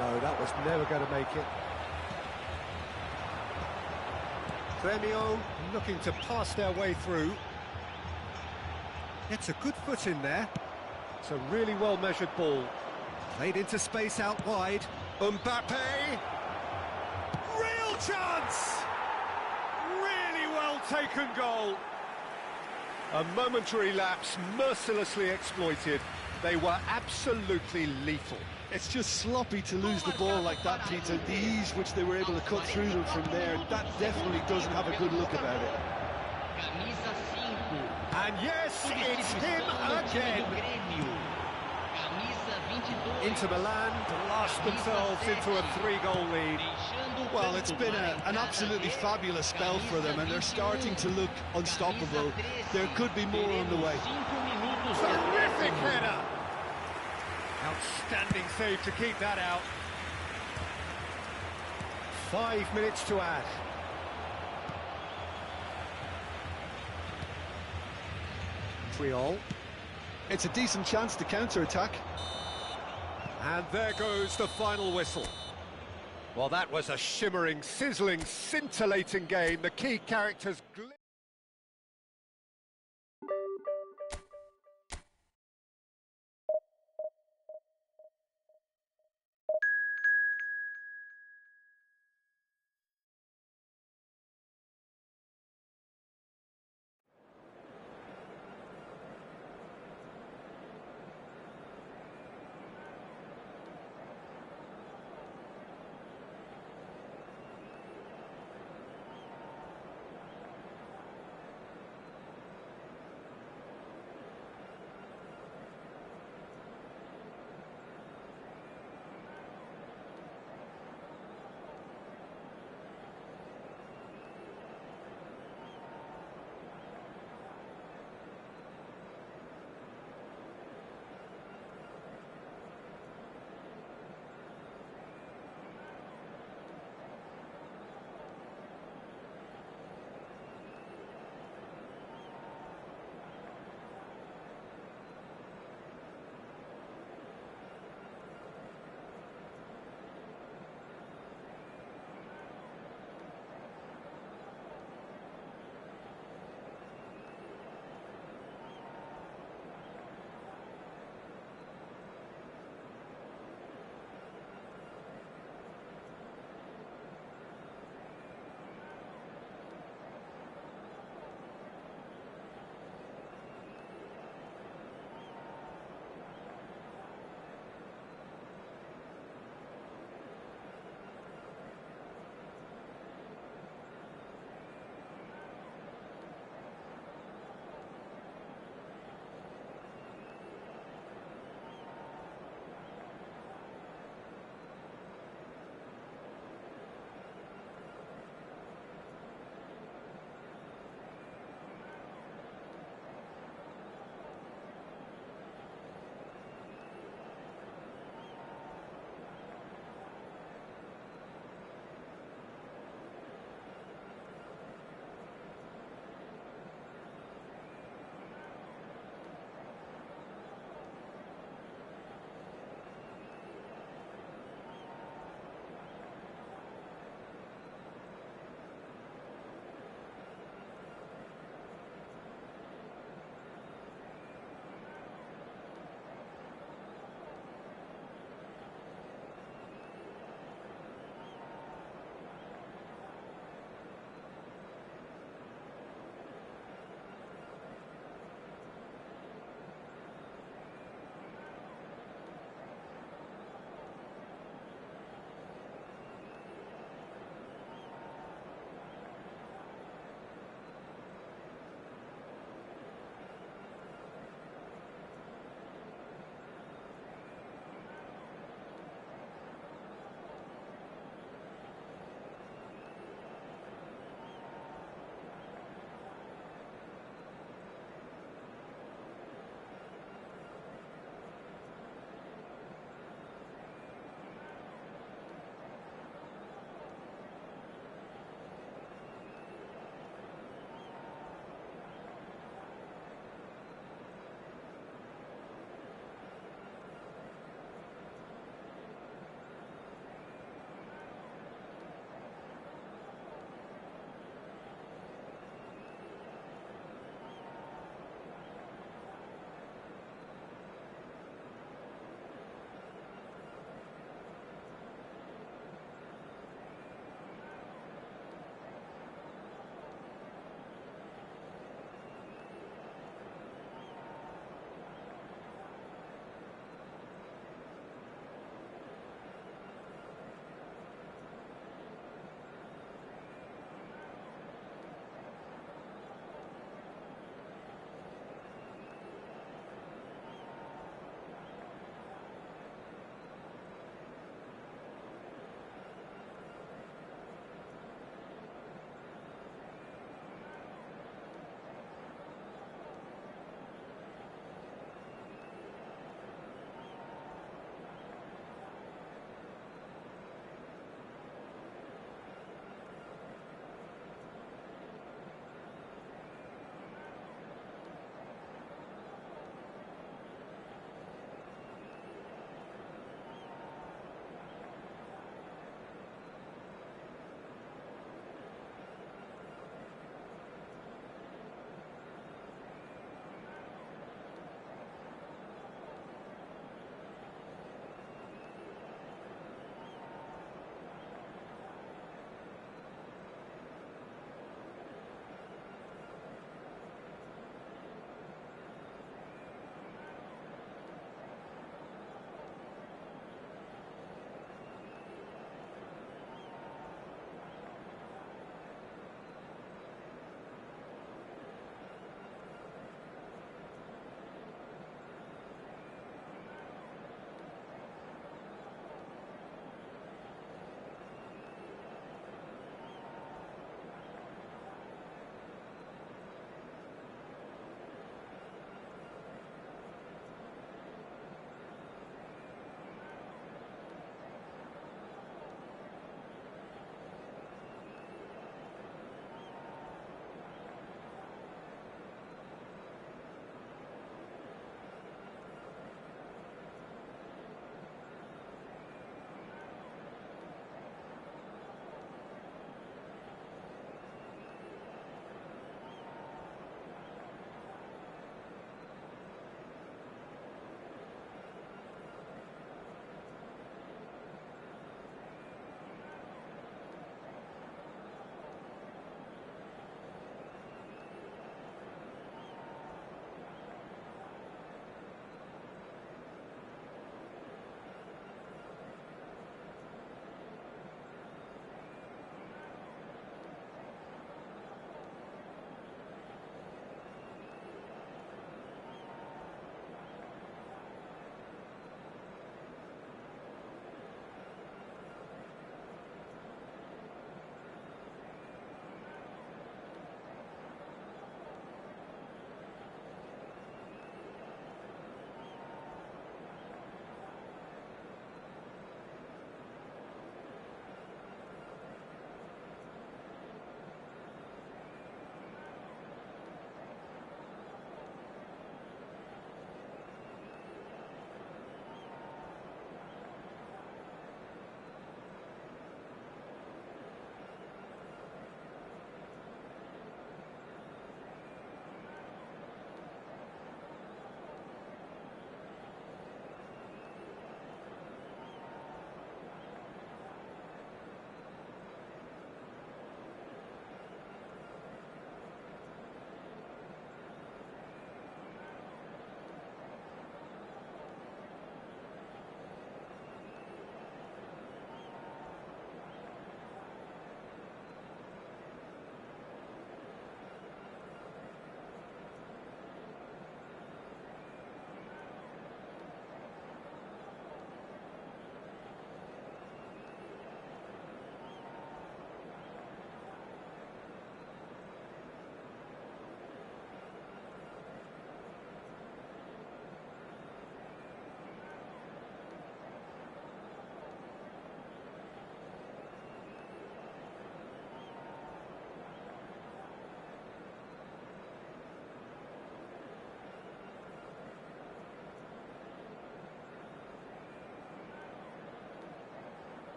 No, that was never going to make it. Premio looking to pass their way through. It's a good foot in there. It's a really well-measured ball. Played into space out wide. Mbappe! Real chance! Really well-taken goal. A momentary lapse mercilessly exploited. They were absolutely lethal. It's just sloppy to lose the ball like that, Peter. The ease which they were able to cut through them from there, that definitely doesn't have a good look about it. And yes, it's him again. Inter Milan blast themselves into a 3-goal lead. Well, it's been an absolutely fabulous spell for them, and they're starting to look unstoppable. There could be more on the way. Terrific header! Outstanding save to keep that out. 5 minutes to add. Triol. It's a decent chance to counter-attack. And there goes the final whistle. Well, that was a shimmering, sizzling, scintillating game. The key characters...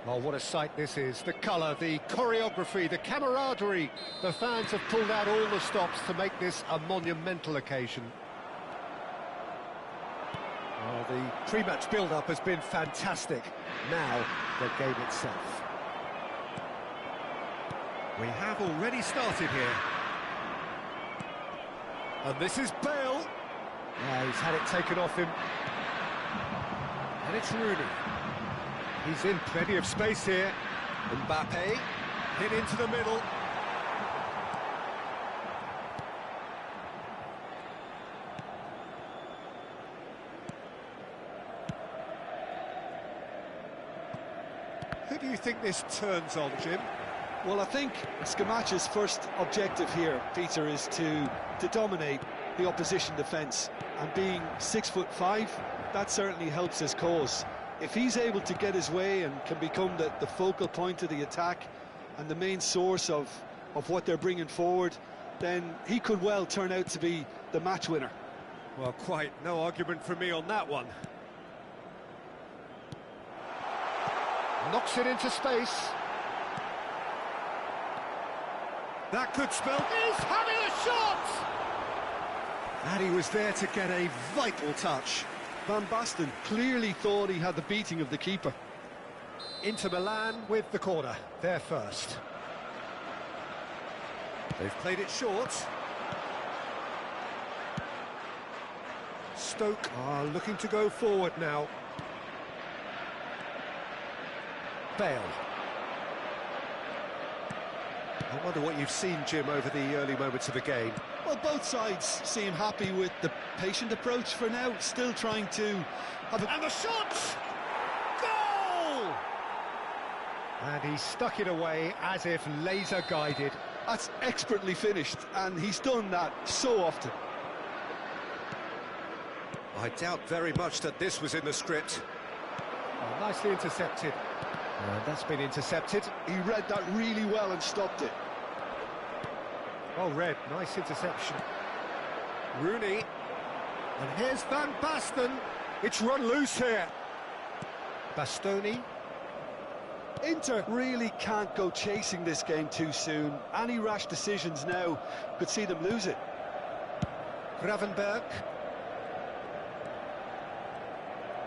Oh, what a sight this is. The colour, the choreography, the camaraderie. The fans have pulled out all the stops to make this a monumental occasion. Oh, the pre-match build-up has been fantastic. Now, the game itself. We have already started here. And this is Bale. Yeah, he's had it taken off him. And it's Rooney. He's in plenty of space here. Mbappe hit into the middle. Who do you think this turns on, Jim? Well, I think Scamacca's first objective here, Peter, is to dominate the opposition defence. And being 6'5", that certainly helps his cause. If he's able to get his way and can become the focal point of the attack and the main source of what they're bringing forward, then he could well turn out to be the match winner. Well, quite no argument from me on that one. Knocks it into space. That could spell... He's having a shot! And he was there to get a vital touch. Van Basten clearly thought he had the beating of the keeper. Inter Milan with the corner, they're first. They've played it short. Stoke are looking to go forward now. Bale. I wonder what you've seen, Jim, over the early moments of the game. Well, both sides seem happy with the patient approach for now, still trying to have a... And the shot! Goal! And he stuck it away as if laser-guided. That's expertly finished, and he's done that so often. I doubt very much that this was in the script. Oh, nicely intercepted. That's been intercepted. He read that really well and stopped it. Well read, nice interception. Rooney. And here's Van Basten. It's run loose here. Bastoni. Inter really can't go chasing this game too soon. Any rash decisions now could see them lose it. Gravenberg.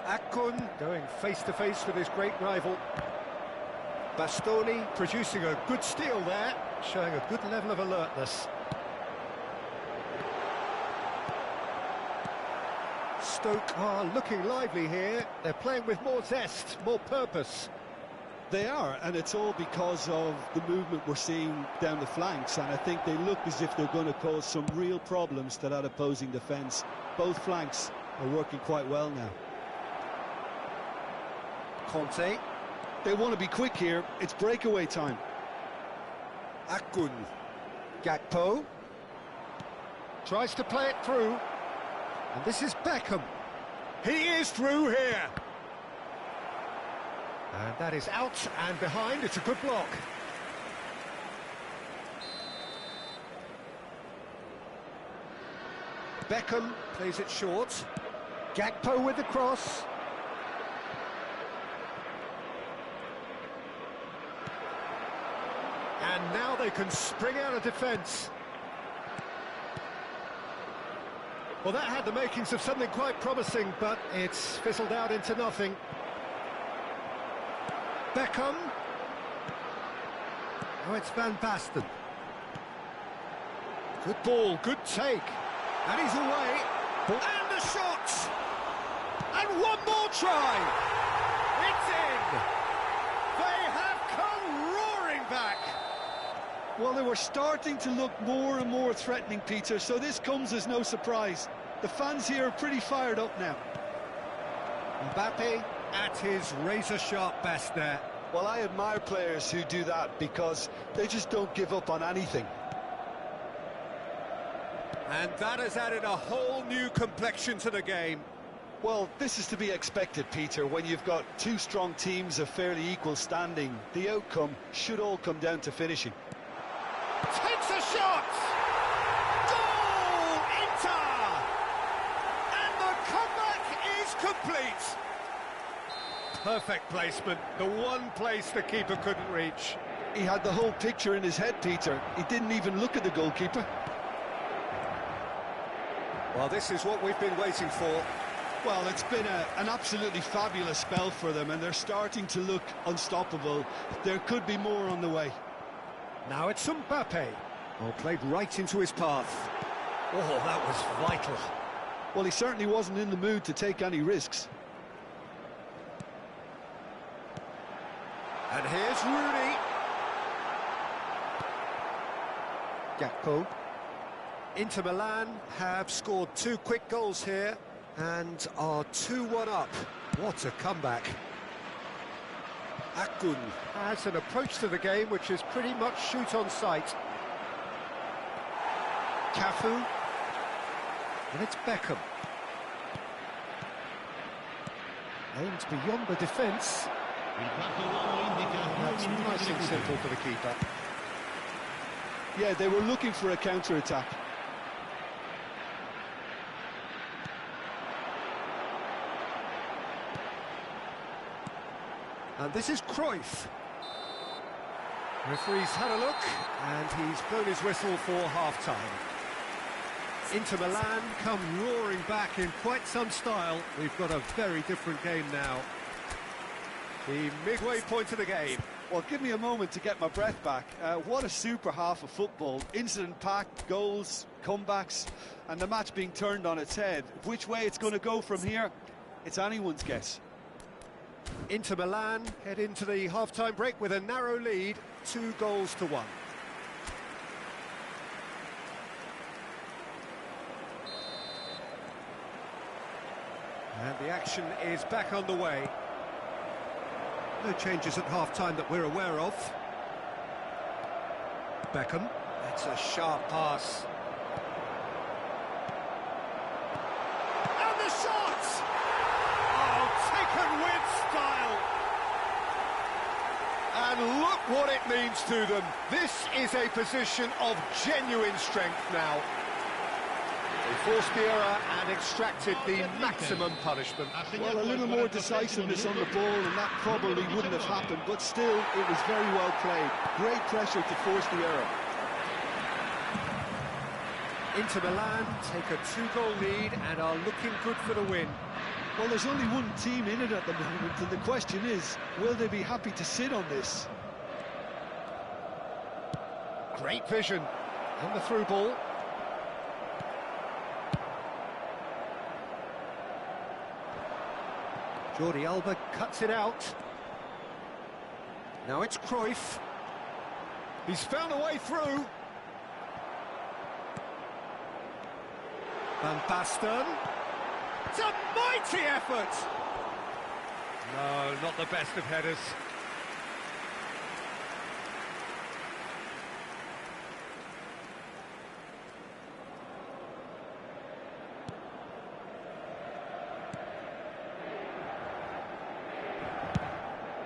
Akun going face-to-face with his great rival. Bastoni producing a good steal there, showing a good level of alertness. Stoke are looking lively here. They're playing with more zest, more purpose. They are, and it's all because of the movement we're seeing down the flanks, and I think they look as if they're going to cause some real problems to that opposing defence. Both flanks are working quite well now. Conte. They want to be quick here. It's breakaway time. Akun. Gakpo. Tries to play it through. And this is Beckham. He is through here. And that is out and behind. It's a good block. Beckham plays it short. Gakpo with the cross. And now they can spring out of defence. Well, that had the makings of something quite promising, but it's fizzled out into nothing. Beckham. Oh, it's Van Basten. Good ball, good take. And he's away. And the shot! And one more try! It's in! They have come roaring back! Well, they were starting to look more and more threatening, Peter, so this comes as no surprise. The fans here are pretty fired up now. Mbappe at his razor-sharp best there. Well, I admire players who do that because they just don't give up on anything. And that has added a whole new complexion to the game. Well, this is to be expected, Peter. When you've got two strong teams of fairly equal standing, the outcome should all come down to finishing. Takes a shot! Goal! Inter! And the comeback is complete. Perfect placement, the one place the keeper couldn't reach. He had the whole picture in his head, Peter. He didn't even look at the goalkeeper. Well, this is what we've been waiting for. Well, it's been an absolutely fabulous spell for them, and they're starting to look unstoppable. There could be more on the way. Now it's Mbappe. Oh, played right into his path. Oh, that was vital. Well, he certainly wasn't in the mood to take any risks. And here's Rooney. Gakpo. Inter Milan have scored 2 quick goals here and are 2-1 up. What a comeback. Akun has an approach to the game which is pretty much shoot on sight. Cafu. And it's Beckham. Aimed beyond the defence. That's nice and simple for the keeper. Yeah, they were looking for a counter-attack. And this is Cruyff. Referee's had a look, and he's blown his whistle for half-time. Inter Milan come roaring back in quite some style. We've got a very different game now. The midway point of the game. Well, give me a moment to get my breath back. What a super half of football. Incident-packed, goals, comebacks, and the match being turned on its head. Which way it's going to go from here, it's anyone's guess. Inter Milan head into the half-time break with a narrow lead, 2-1. And the action is back on the way. No changes at half-time that we're aware of. Beckham. That's a sharp pass. And the shot! Oh, taken with style. And look what it means to them. This is a position of genuine strength now. They forced the error and extracted the maximum punishment. Well, a little more decisiveness on the ball and that probably wouldn't have happened, but still, it was very well played. Great pressure to force the error. Inter Milan take a 2-goal lead and are looking good for the win. Well, there's only one team in it at the moment, and the question is, will they be happy to sit on this? Great vision. And the through ball. Jordi Alba cuts it out. Now it's Cruyff. He's found a way through. Van Basten. It's a mighty effort! No, not the best of headers.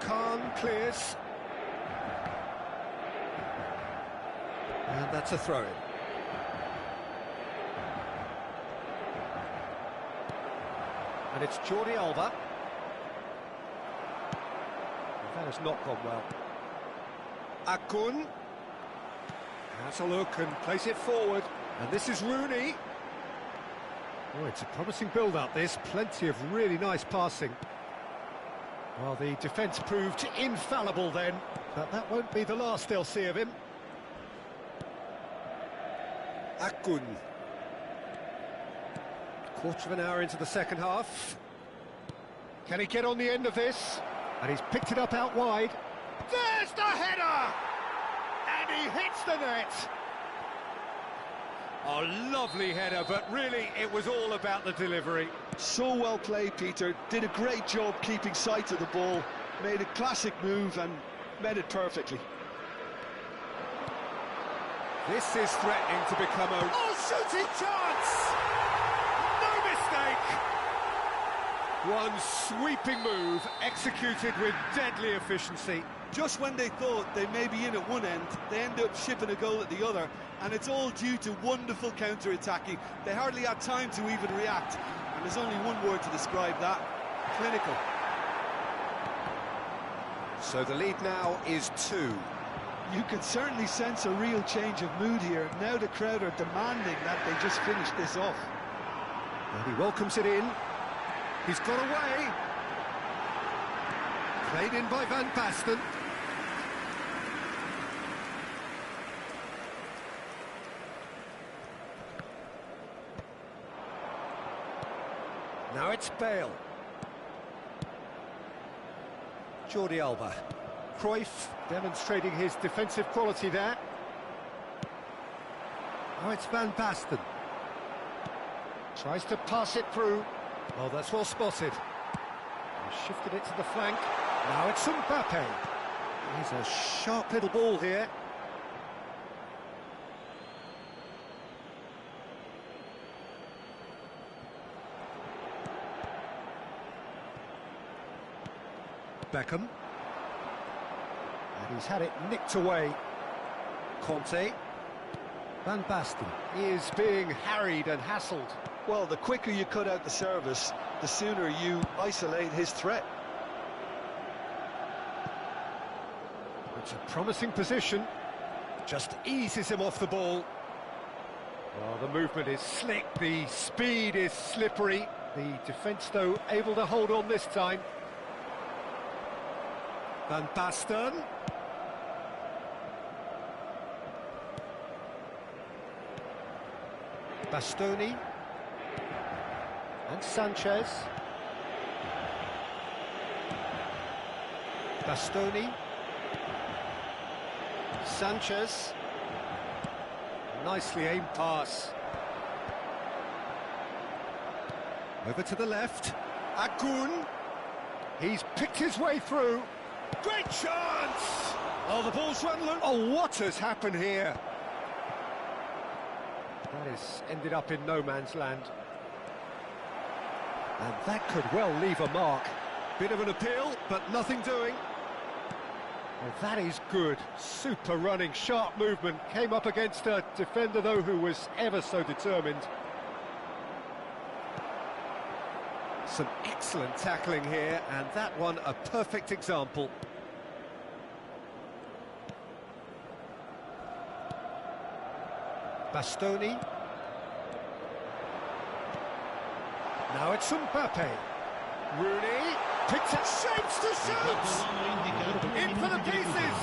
Khan clears. And that's a throw-in. And it's Jordi Alba. That has not gone well. Akun has a look and plays it forward. And this is Rooney. Oh, it's a promising build-up, this. Plenty of really nice passing. Well, the defence proved infallible then, but that won't be the last they'll see of him. Akun. Quarter of an hour into the second half. Can he get on the end of this? And he's picked it up out wide. There's the header! And he hits the net. Oh, lovely header, but really it was all about the delivery. So well played, Peter. Did a great job keeping sight of the ball. Made a classic move and met it perfectly. This is threatening to become a... Oh, shooting chance! No mistake! One sweeping move, executed with deadly efficiency. Just when they thought they may be in at one end, they end up shipping a goal at the other, and it's all due to wonderful counter-attacking. They hardly had time to even react, and there's only one word to describe that: clinical. So the lead now is 2. You can certainly sense a real change of mood here. Now the crowd are demanding that they just finish this off. And he welcomes it in. He's got away. Played in by Van Basten. Now it's Bale. Jordi Alba. Cruyff demonstrating his defensive quality there. Now it's Van Basten. Tries to pass it through. Oh, that's well spotted. He shifted it to the flank. Now it's Mbappe. He's a sharp little ball here. Beckham. And he's had it nicked away. Conte. Van Basten. He is being harried and hassled. Well, the quicker you cut out the service, the sooner you isolate his threat. It's a promising position. Just eases him off the ball. Oh, the movement is slick, the speed is slippery. The defence, though, able to hold on this time. Van Basten. Bastoni. And Sanchez. Bastoni. Sanchez. Nicely aimed pass. Over to the left. Agun. He's picked his way through. Great chance! Oh, the ball's run loose. Oh, what has happened here? That has ended up in no man's land. And that could well leave a mark. Bit of an appeal, but nothing doing. Well, that is good. Super running, sharp movement. Came up against a defender, though, who was ever so determined. Some excellent tackling here, and that one a perfect example. Bastoni. Now it's Mbappe. Rooney picks it, shapes to shoot! In for the pieces!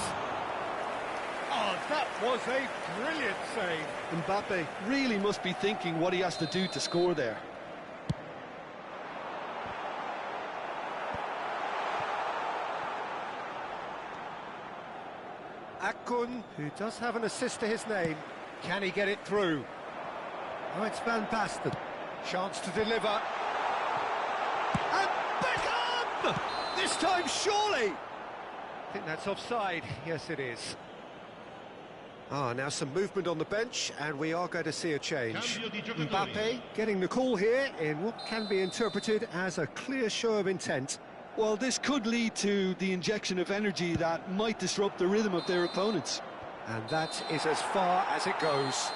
Oh, that was a brilliant save. Mbappe really must be thinking what he has to do to score there. Akun, who does have an assist to his name, can he get it through? Oh, it's Van Basten. Chance to deliver. And Beckham! This time, surely! I think that's offside. Yes, it is. Ah, now some movement on the bench, and we are going to see a change. Mbappe getting the call here in what can be interpreted as a clear show of intent. Well, this could lead to the injection of energy that might disrupt the rhythm of their opponents. And that is as far as it goes.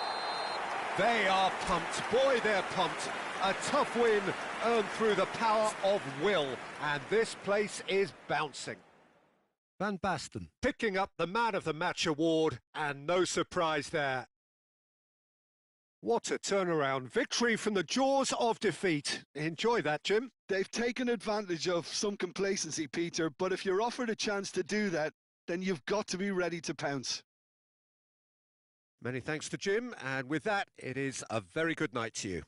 They are pumped. Boy, they're pumped. A tough win earned through the power of will. And this place is bouncing. Van Basten picking up the Man of the Match award, and no surprise there. What a turnaround. Victory from the jaws of defeat. Enjoy that, Jim. They've taken advantage of some complacency, Peter, but if you're offered a chance to do that, then you've got to be ready to pounce. Many thanks to Jim, and with that, it is a very good night to you.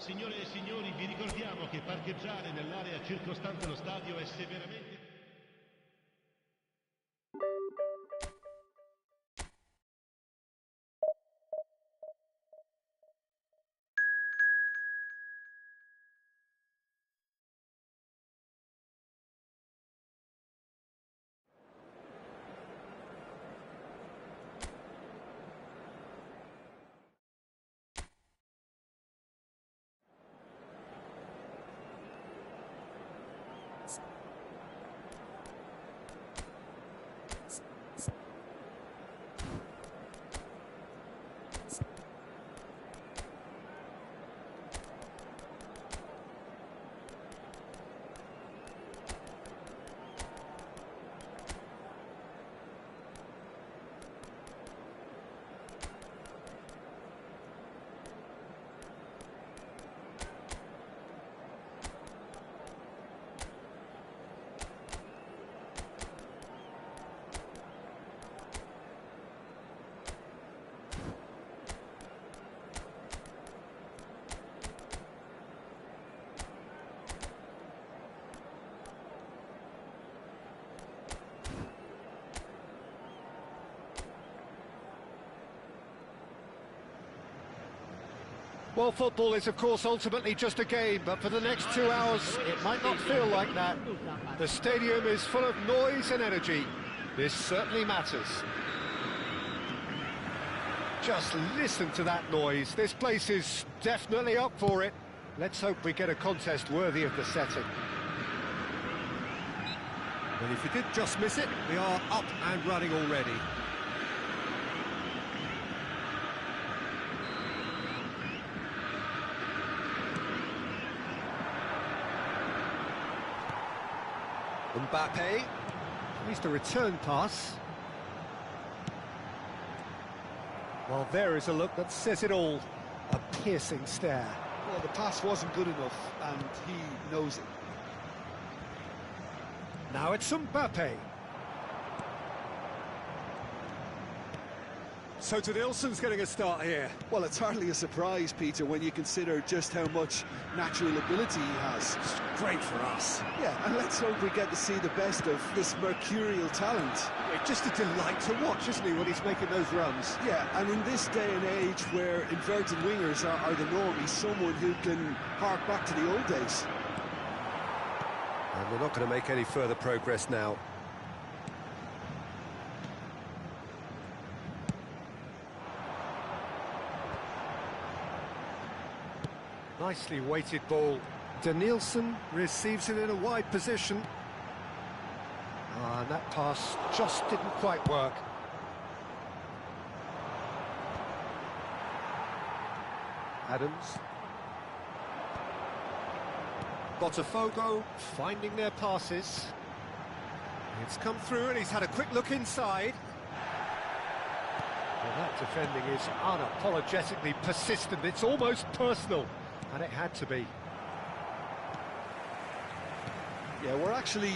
Signore e signori, vi ricordiamo che parcheggiare nell'area circostante lo stadio è severamente... Well, football is, of course, ultimately just a game, but for the next 2 hours, it might not feel like that. The stadium is full of noise and energy. This certainly matters. Just listen to that noise. This place is definitely up for it. Let's hope we get a contest worthy of the setting. Well, if you did just miss it, we are up and running already. Mbappe. At least a return pass. Well, there is a look that says it all. A piercing stare. Well, the pass wasn't good enough, and he knows it. Now it's Mbappe. So Nilsson's getting a start here. Well, it's hardly a surprise, Peter, when you consider just how much natural ability he has. It's great for us. Yeah, and let's hope we get to see the best of this mercurial talent. Yeah, just a delight to watch, isn't he, when he's making those runs? Yeah, and in this day and age where inverted wingers are the norm, he's someone who can hark back to the old days. And we're not going to make any further progress now. Nicely weighted ball. Nilsson receives it in a wide position. And that pass just didn't quite work. Adams. Botafogo finding their passes. It's come through and he's had a quick look inside. Well, that defending is unapologetically persistent. It's almost personal. And it had to be. Yeah, we're actually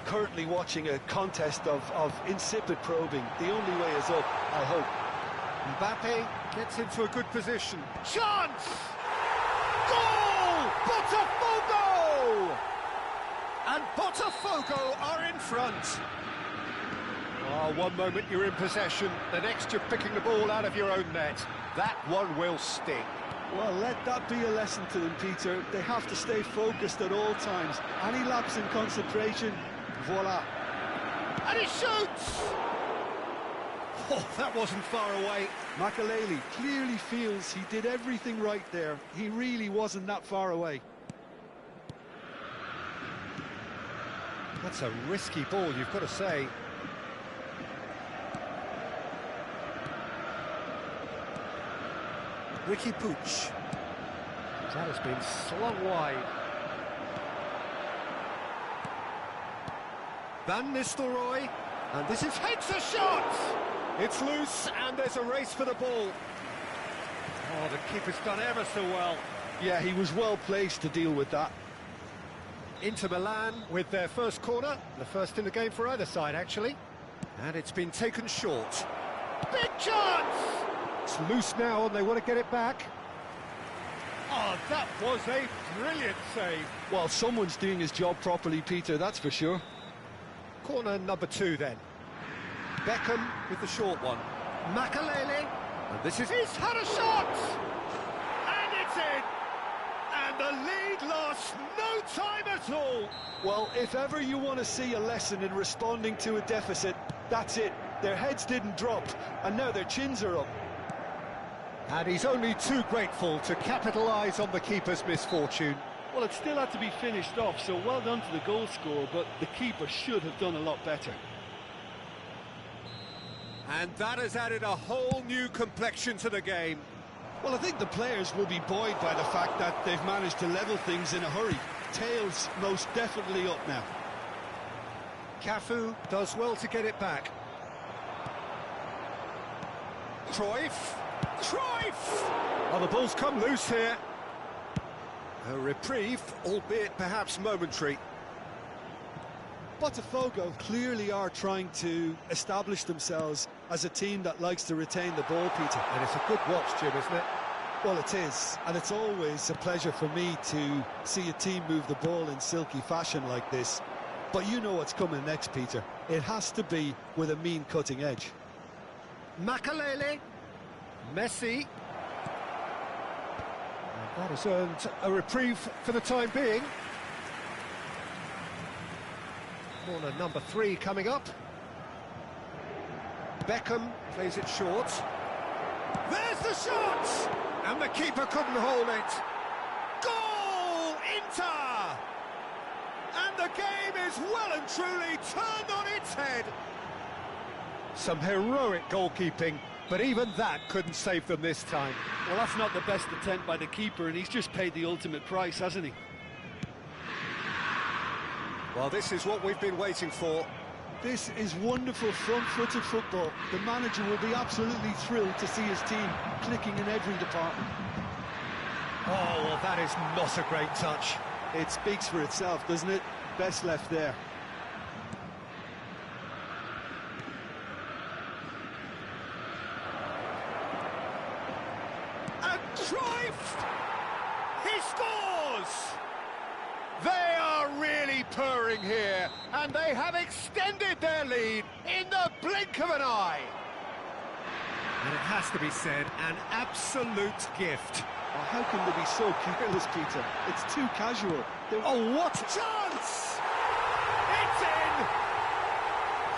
currently watching a contest of insipid probing. The only way is up, I hope. Mbappe gets into a good position. Chance! Goal! Botafogo! And Botafogo are in front. Oh, one moment you're in possession, the next you're picking the ball out of your own net. That one will sting. Well, let that be a lesson to them, Peter. They have to stay focused at all times. Any lapse in concentration, voila. And he shoots! Oh, that wasn't far away. Makelele clearly feels he did everything right there. He really wasn't that far away. That's a risky ball, you've got to say. Ricky Puig. That has been slung wide. Van Nistelrooy. And this is heads a shot! It's loose and there's a race for the ball. Oh, the keeper's done ever so well. Yeah, he was well placed to deal with that. Inter Milan with their first corner. The first in the game for either side, actually. And it's been taken short. Big chance! It's loose now and they want to get it back. Oh, that was a brilliant save. Well, someone's doing his job properly, Peter, that's for sure. Corner number 2 then. Beckham with the short one. Makalele. And this is... He's had a shot! And it's in! And the lead lost no time at all. Well, if ever you want to see a lesson in responding to a deficit, that's it. Their heads didn't drop, and now their chins are up. And he's only too grateful to capitalise on the keeper's misfortune. Well, it still had to be finished off, so well done to the goal scorer, but the keeper should have done a lot better. And that has added a whole new complexion to the game. Well, I think the players will be buoyed by the fact that they've managed to level things in a hurry. Tails most definitely up now. Cafu does well to get it back. Cruyff! Oh, the ball's come loose here. A reprieve, albeit perhaps momentary. Botafogo clearly are trying to establish themselves as a team that likes to retain the ball, Peter. And it's a good watch, Jim, isn't it? Well, it is, and it's always a pleasure for me to see a team move the ball in silky fashion like this. But you know what's coming next, Peter. It has to be with a mean cutting edge. Makalele. Messi. And that has earned a reprieve for the time being. Corner number 3 coming up. Beckham plays it short. There's the shot! And the keeper couldn't hold it. Goal! Inter! And the game is well and truly turned on its head. Some heroic goalkeeping, but even that couldn't save them this time. Well, that's not the best attempt by the keeper, and he's just paid the ultimate price, hasn't he? Well, this is what we've been waiting for. This is wonderful front-footed football. The manager will be absolutely thrilled to see his team clicking in every department. Oh, well, that is not a great touch. It speaks for itself, doesn't it? Best left there. And Cruyff! He scores! They are really purring here, and they have extended their lead in the blink of an eye. And it has to be said, an absolute gift. Oh, how can they be so careless, Peter? It's too casual. Oh, what a chance! It's in!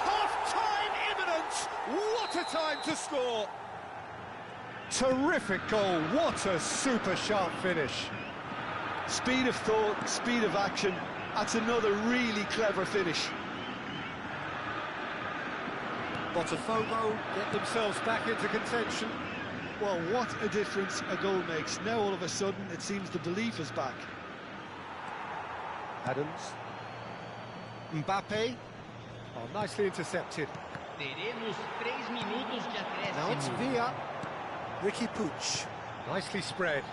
Half-time imminent! What a time to score! Terrific goal, what a super sharp finish. Speed of thought, speed of action. That's another really clever finish. Botafogo get themselves back into contention. Well, what a difference a goal makes. Now all of a sudden it seems the belief is back. Adams. Mbappe. Oh, nicely intercepted. Teremos 3 minutos de acréscimo. Now it's Villa. Ricky Puig. Nicely spread.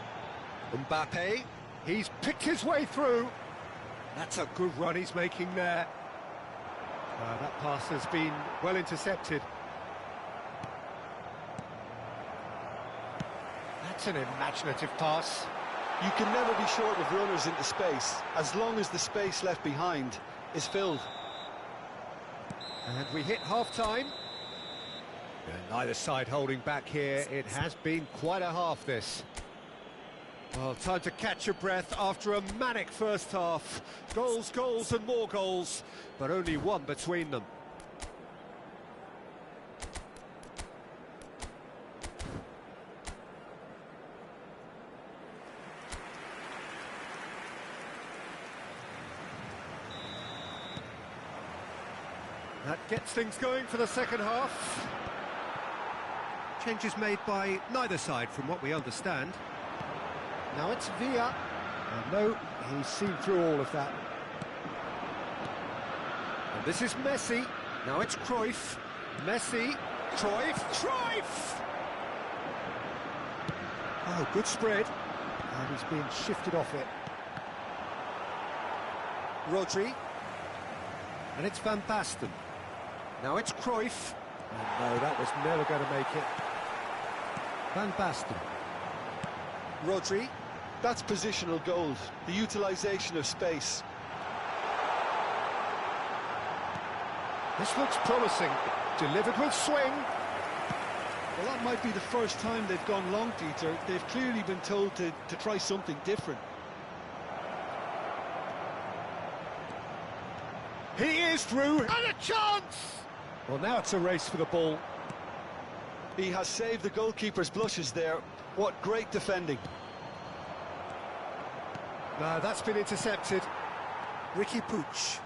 Mbappe. He's picked his way through. That's a good run he's making there. That pass has been well intercepted. That's an imaginative pass. You can never be short of runners into space, as long as the space left behind is filled. And we hit half-time. Neither side holding back here. It has been quite a half, this. Well, time to catch your breath after a manic first half. Goals, goals and more goals, but only one between them. That gets things going for the second half. Changes made by neither side from what we understand. Now it's Villa. And no, he's seen through all of that. And this is Messi. Now it's Cruyff. Messi. Cruyff. Cruyff! Oh, good spread. And he's being shifted off it. Rodri. And it's Van Basten. Now it's Cruyff. And no, that was never going to make it. Van Basten. Rodri. That's positional gold, the utilisation of space. This looks promising. Delivered with swing. Well, that might be the first time they've gone long, Peter. They've clearly been told to try something different. He is through, and a chance! Well, now it's a race for the ball. He has saved the goalkeeper's blushes there. What great defending. No, that's been intercepted. Ricky Puig.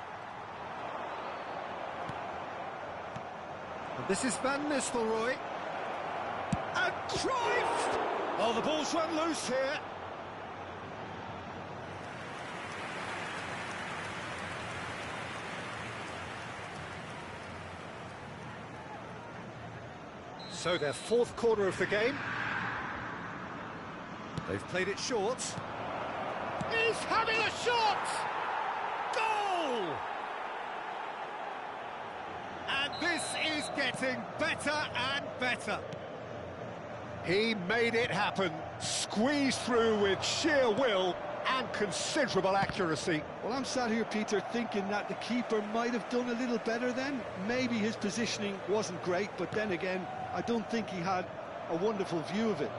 And this is Van Nistelrooy. And Cruyff! Oh, the ball's run loose here. So their fourth quarter of the game. They've played it short. He's having a shot! Goal! And this is getting better and better. He made it happen, squeezed through with sheer will and considerable accuracy. Well, I'm sat here, Peter, thinking that the keeper might have done a little better then. Maybe his positioning wasn't great, but then again, I don't think he had a wonderful view of it.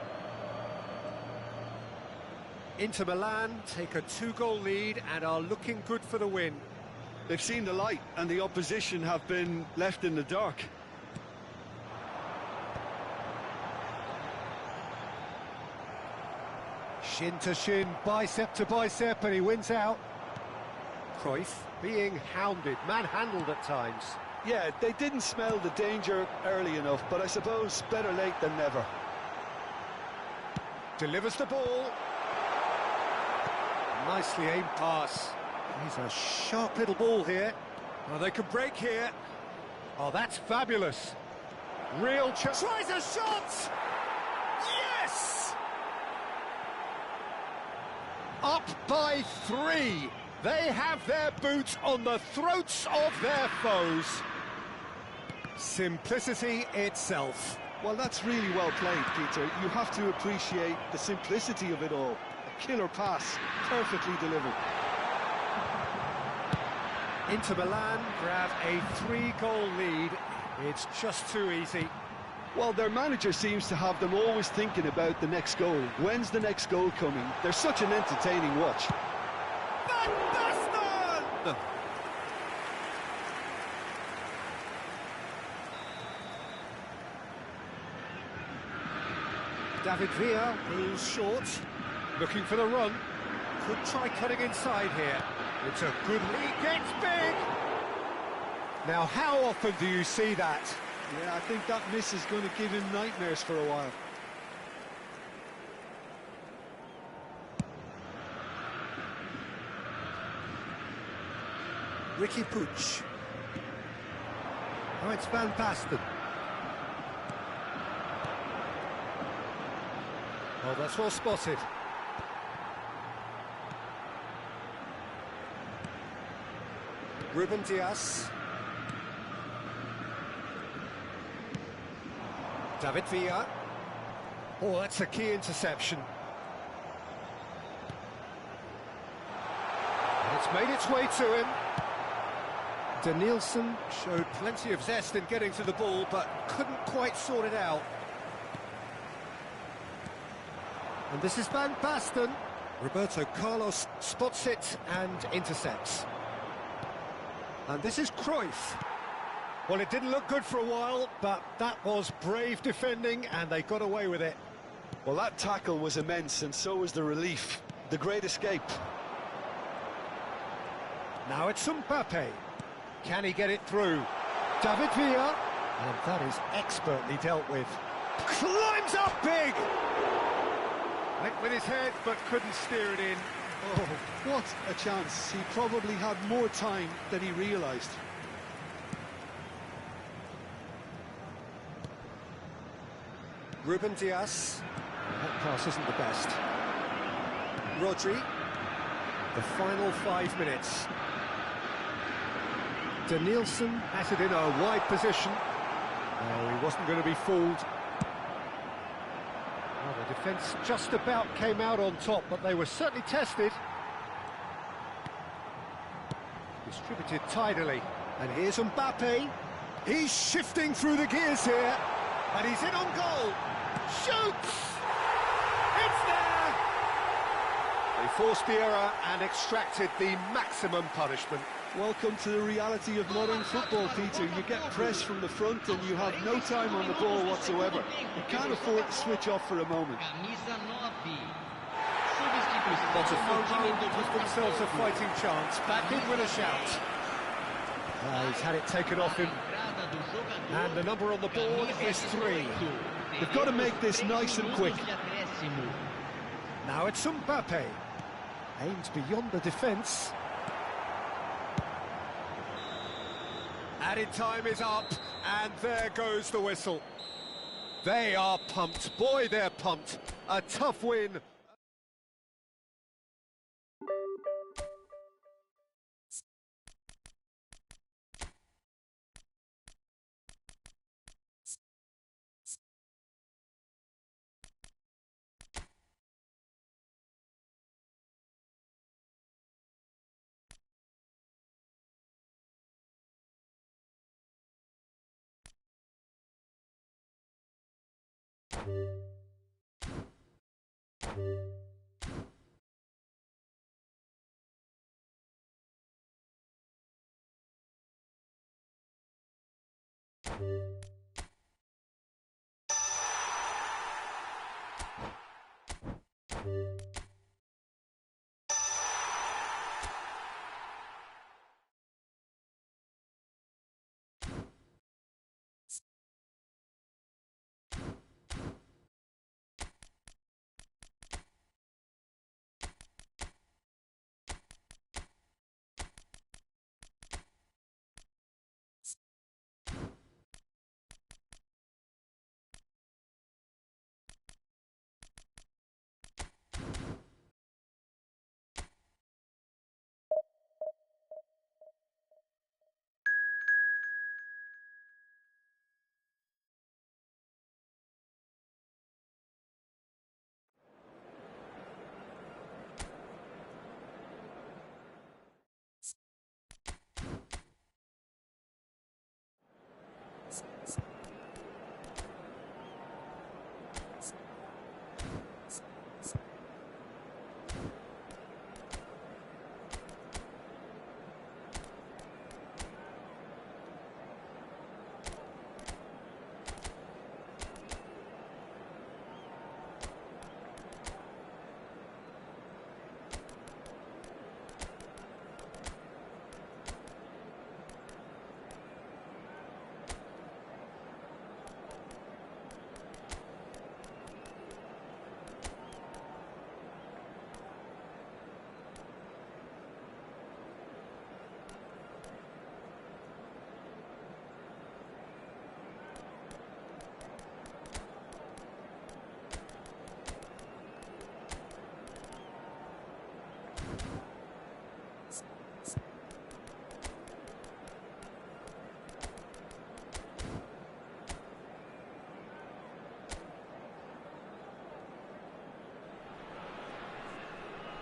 Inter Milan take a 2-goal lead and are looking good for the win. They've seen the light and the opposition have been left in the dark. Shin to shin, bicep to bicep, and he wins out. Cruyff being hounded, manhandled at times. Yeah, they didn't smell the danger early enough, but I suppose better late than never. Delivers the ball. Nicely aimed pass. He's a sharp little ball here. Oh, they could break here. Oh, that's fabulous. Real chance. Tries a shot! Yes! Up by 3. They have their boots on the throats of their foes. Simplicity itself. Well, that's really well played, Peter. You have to appreciate the simplicity of it all. A killer pass, perfectly delivered. Inter Milan grab a 3-goal lead. It's just too easy. Well, their manager seems to have them always thinking about the next goal. When's the next goal coming? They're such an entertaining watch. Van Basten! David Villa moves short, looking for the run. Could try cutting inside here. It's a good lead, gets big! Now, how often do you see that? Yeah, I think that miss is going to give him nightmares for a while. Ricky Puig. Oh, it's Van Basten. Oh, that's well spotted. Ruben Dias. David Villa. Oh, that's a key interception. And it's made its way to him. Danielson showed plenty of zest in getting to the ball, but couldn't quite sort it out. And this is Van Basten. Roberto Carlos spots it and intercepts. And this is Cruyff. Well, it didn't look good for a while, but that was brave defending, and they got away with it. Well, that tackle was immense, and so was the relief. The great escape. Now it's Mbappe. Can he get it through? David Villa. And that is expertly dealt with. Climbs up big! Went with his head, but couldn't steer it in. Oh, what a chance. He probably had more time than he realised. Ruben Dias. That pass isn't the best. Rodri. The final 5 minutes. Danielson has it in a wide position. Oh, he wasn't going to be fooled. Well, Well, the defence just about came out on top, but they were certainly tested. Distributed tidily. And here's Mbappe. He's shifting through the gears here. And he's in on goal. Shoots! It's there! They forced the error and extracted the maximum punishment. Welcome to the reality of modern football, Peter. You get press from the front and you have no time on the ball whatsoever. You can't afford to switch off for a moment. Lots of football give themselves a fighting chance. Back in with a shout. He's had it taken off him. And the number on the board is 3. They've got to make this nice and quick. Now it's Mbappe. Aims beyond the defence. Added time is up, and there goes the whistle. They are pumped. Boy, they're pumped. A tough win.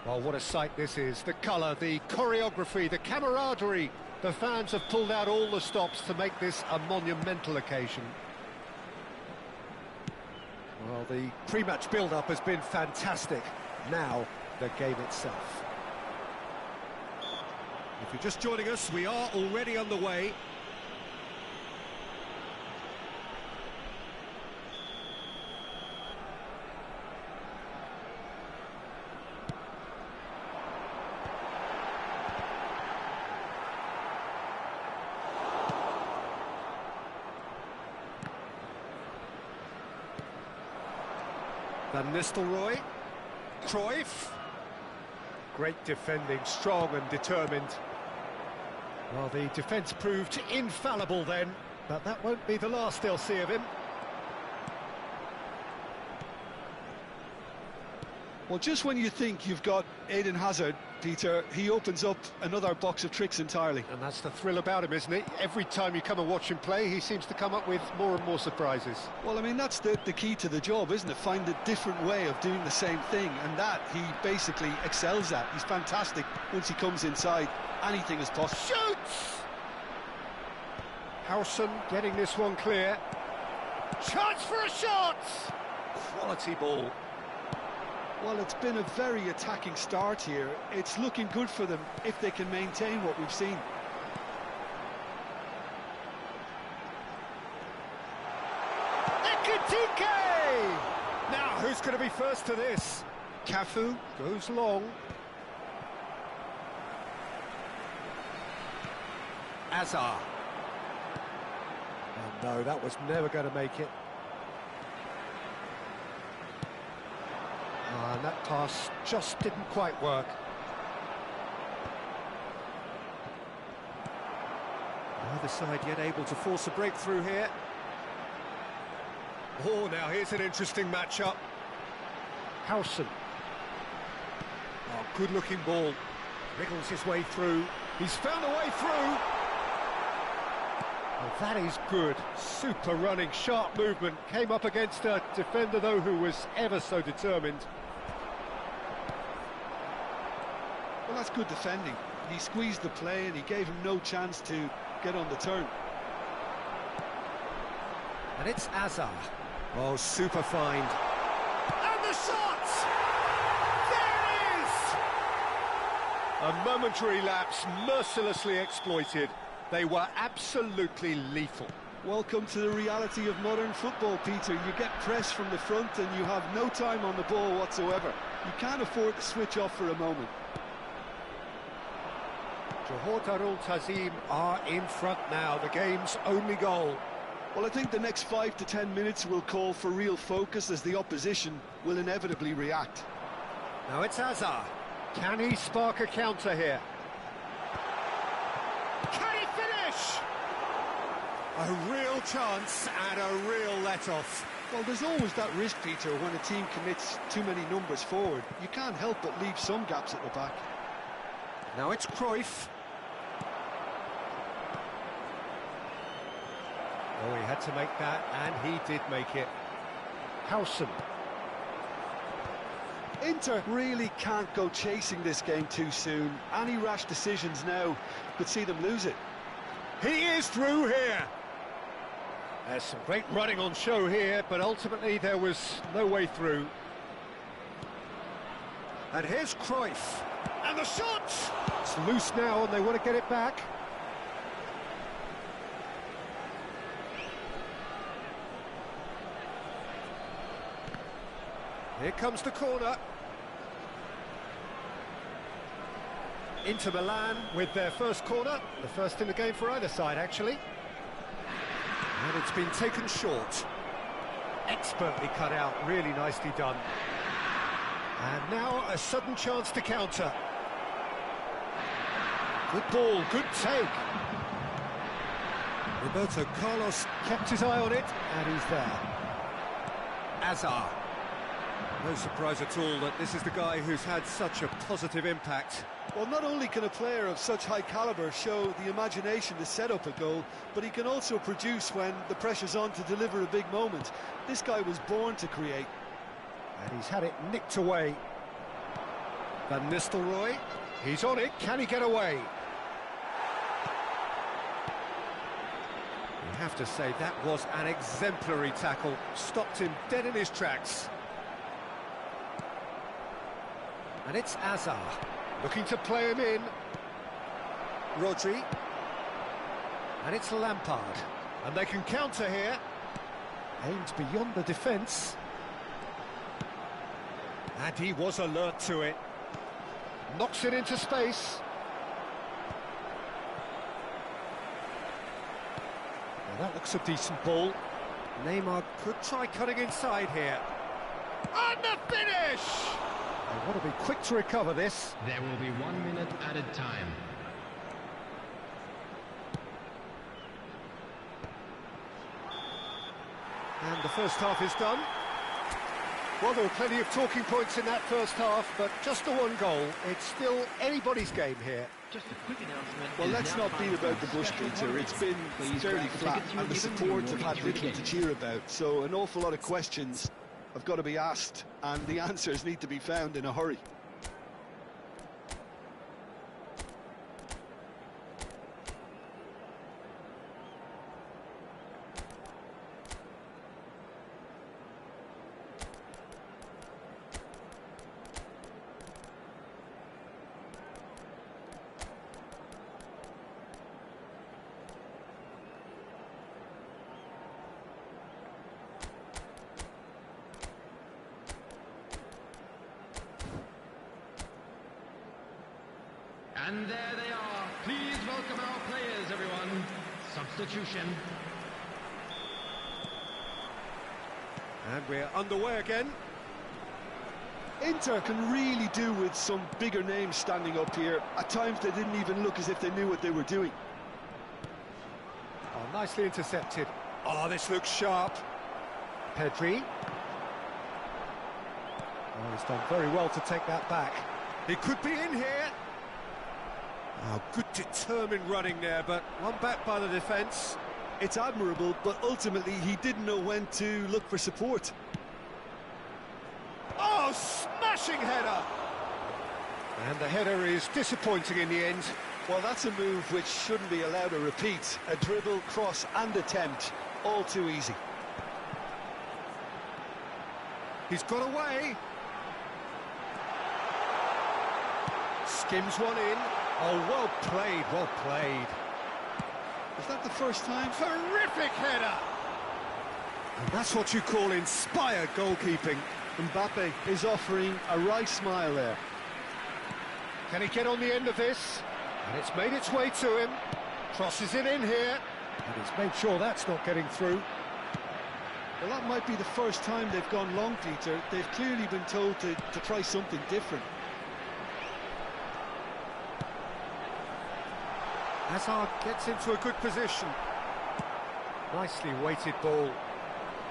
Well, what a sight this is. The colour, the choreography, the camaraderie. The fans have pulled out all the stops to make this a monumental occasion. Well, the pre-match build-up has been fantastic. Now, the game itself. If you're just joining us, we are already underway. Van Nistelrooy, Cruyff. Great defending, strong and determined. Well, the defence proved infallible then, but that won't be the last they'll see of him. Well, just when you think you've got Eden Hazard, Peter, he opens up another box of tricks entirely. And that's the thrill about him, isn't it? Every time you come and watch him play, he seems to come up with more and more surprises. Well, I mean, that's the key to the job, isn't it? Find a different way of doing the same thing, and that he basically excels at. He's fantastic once he comes inside. Anything is possible. Shoots! Howson getting this one clear. Chance for a shot! Quality ball. Well, it's been a very attacking start here. It's looking good for them if they can maintain what we've seen. Ekitike! Now, who's going to be first to this? Cafu goes long. Azar. Oh no, that was never going to make it. And that pass just didn't quite work. Neither side yet able to force a breakthrough here. Oh, now here's an interesting matchup. Howson. Oh, good-looking ball. Wriggles his way through. He's found a way through. Oh, that is good. Super running, sharp movement. Came up against a defender, though, who was ever so determined. Well, that's good defending. He squeezed the play and he gave him no chance to get on the turn. And it's Azar. Oh, super find. And the shot! There it is! A momentary lapse, mercilessly exploited. They were absolutely lethal. Welcome to the reality of modern football, Peter. You get pressed from the front and you have no time on the ball whatsoever. You can't afford to switch off for a moment. Johor Darul Tazim are in front now, the game's only goal. Well, I think the next 5 to 10 minutes will call for real focus as the opposition will inevitably react. Now it's Azar. Can he spark a counter here? Can he finish? A real chance and a real let-off. Well, there's always that risk, Peter, when a team commits too many numbers forward. You can't help but leave some gaps at the back. Now it's Cruyff. Oh, he had to make that, and he did make it. Howson. Inter really can't go chasing this game too soon. Any rash decisions now could see them lose it. He is through here. There's some great running on show here, but ultimately there was no way through. And here's Cruyff. And the shot! It's loose now, and they want to get it back. Here comes the corner. Inter Milan with their first corner, the first in the game for either side, actually. And it's been taken short. Expertly cut out, really nicely done. And now a sudden chance to counter. Good ball, good take. Roberto Carlos kept his eye on it, and he's there. Azar. No surprise at all that this is the guy who's had such a positive impact. Well, not only can a player of such high calibre show the imagination to set up a goal, but he can also produce when the pressure's on to deliver a big moment. This guy was born to create. And he's had it nicked away. Van Nistelrooy, he's on it, can he get away? You have to say that was an exemplary tackle, stopped him dead in his tracks. And it's Azar, looking to play him in. Rodri. And it's Lampard. And they can counter here. Aimed beyond the defence. And he was alert to it. Knocks it into space. Now that looks a decent ball. Neymar could try cutting inside here. And the finish! They want to be quick to recover this. There will be 1 minute added time. And the first half is done. Well, there were plenty of talking points in that first half, but just the one goal. It's still anybody's game here. Just a quick announcement. Well, let's not beat about the bush, Peter. It's been fairly flat, and the supports have had little to cheer about. So an awful lot of questions have got to be asked, and the answers need to be found in a hurry. And there they are. Please welcome our players, everyone. Substitution. And we're underway again. Inter can really do with some bigger names standing up here. At times they didn't even look as if they knew what they were doing. Oh, nicely intercepted. Oh, this looks sharp. Pedri. Oh, he's done very well to take that back. He could be in here. Oh, good determined running there, but one back by the defence. It's admirable, but ultimately he didn't know when to look for support. Oh, smashing header! And the header is disappointing in the end. Well, that's a move which shouldn't be allowed to repeat. A dribble, cross and attempt, all too easy. He's got away. Skims one in. Oh, well played, well played. Is that the first time? Terrific header! And that's what you call inspired goalkeeping. Mbappe is offering a wry smile there. Can he get on the end of this? And it's made its way to him. Crosses it in here. And he's made sure that's not getting through. Well, that might be the first time they've gone long, Peter. They've clearly been told to try something different. Hazard gets into a good position. Nicely weighted ball.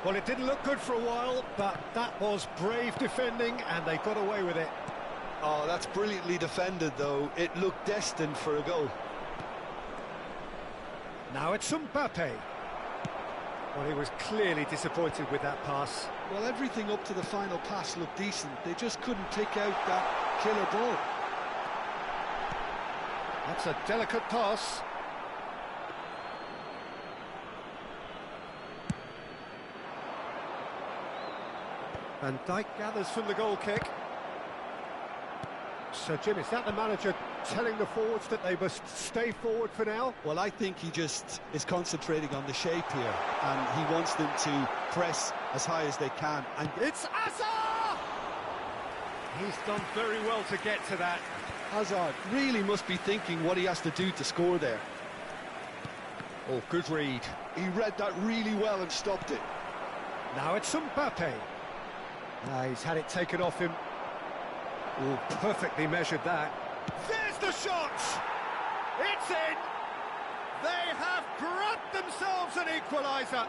Well, it didn't look good for a while, but that was brave defending, and they got away with it. Oh, that's brilliantly defended, though. It looked destined for a goal. Now it's Mbappe. Well, he was clearly disappointed with that pass. Well, everything up to the final pass looked decent. They just couldn't take out that killer ball. That's a delicate pass. Van Dijk gathers from the goal kick. So, Jim, is that the manager telling the forwards that they must stay forward for now? Well, I think he just is concentrating on the shape here, and he wants them to press as high as they can. And it's Hazard! He's done very well to get to that. Hazard really must be thinking what he has to do to score there. Oh, good read. He read that really well and stopped it. Now it's Mbappe. He's had it taken off him. Oh, perfectly measured that. There's the shot! It's in! They have grabbed themselves an equaliser.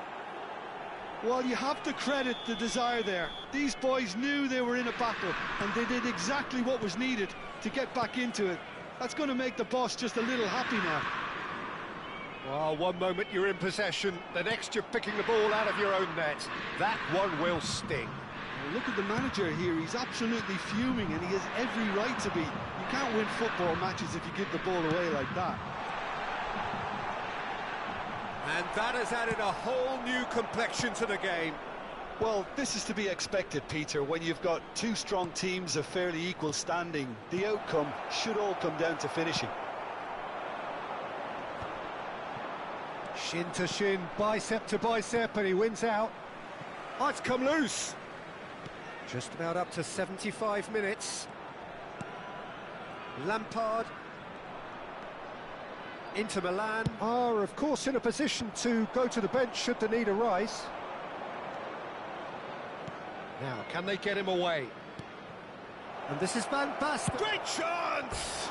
Well, you have to credit the desire there. These boys knew they were in a battle, and they did exactly what was needed to get back into it. That's going to make the boss just a little happy now. Well, one moment you're in possession, the next you're picking the ball out of your own net. That one will sting. Well, look at the manager here. He's absolutely fuming, and he has every right to be. You can't win football matches if you give the ball away like that. And that has added a whole new complexion to the game. Well, this is to be expected, Peter. When you've got two strong teams of fairly equal standing, the outcome should all come down to finishing. Shin to shin, bicep to bicep, and he wins out. Oh, it's come loose. Just about up to 75 minutes. Lampard. Inter Milan are, of course, in a position to go to the bench should the need arise. Now, can they get him away? And this is Van Basten. Great chance!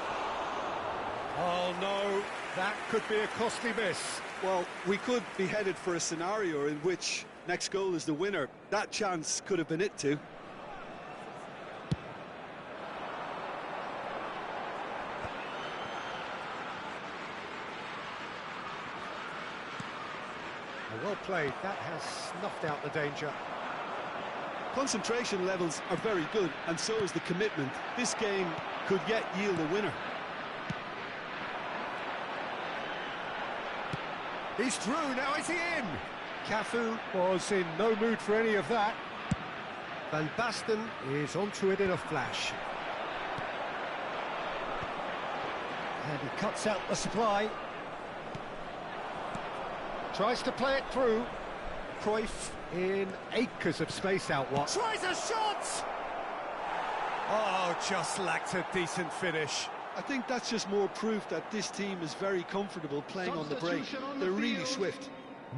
Oh, no, that could be a costly miss. Well, we could be headed for a scenario in which next goal is the winner. That chance could have been it too. Well played. That has snuffed out the danger. Concentration levels are very good, and so is the commitment. This game could yet yield a winner. He's through, now is he in? Cafu was in no mood for any of that. Van Basten is onto it in a flash. And he cuts out the supply. Tries to play it through. Cruyff in acres of space out wide. Tries a shot! Oh, just lacked a decent finish. I think that's just more proof that this team is very comfortable playing on the break. They're really swift.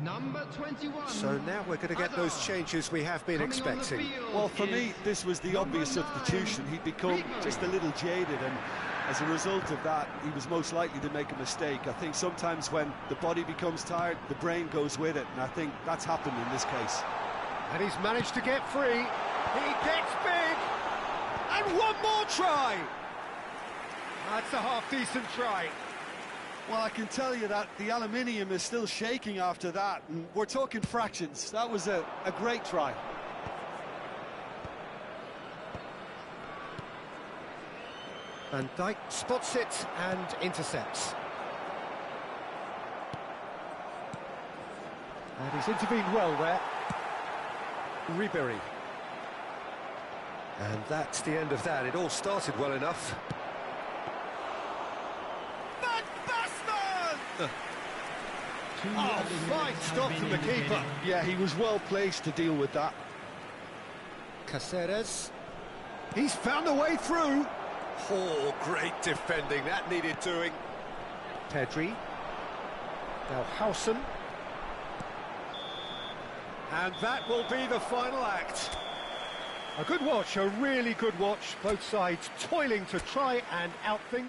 Number 21. So now we're going to get those changes we have been expecting. Well, for me, this was the obvious substitution. He'd become just a little jaded, and as a result of that, he was most likely to make a mistake. I think sometimes when the body becomes tired, the brain goes with it, and I think that's happened in this case. And he's managed to get free. He gets big! And one more try! That's a half-decent try. Well, I can tell you that the aluminium is still shaking after that, and we're talking fractions. That was a great try. Van Dijk spots it and intercepts. And he's intervened well there. Ribery. And that's the end of that. It all started well enough. Van Basten! Oh, fine stop from the keeper. Yeah, he was well placed to deal with that. Caceres. He's found a way through. Oh, great defending. That needed doing. Pedri. Now Howson. And that will be the final act. A good watch, a really good watch. Both sides toiling to try and outthink,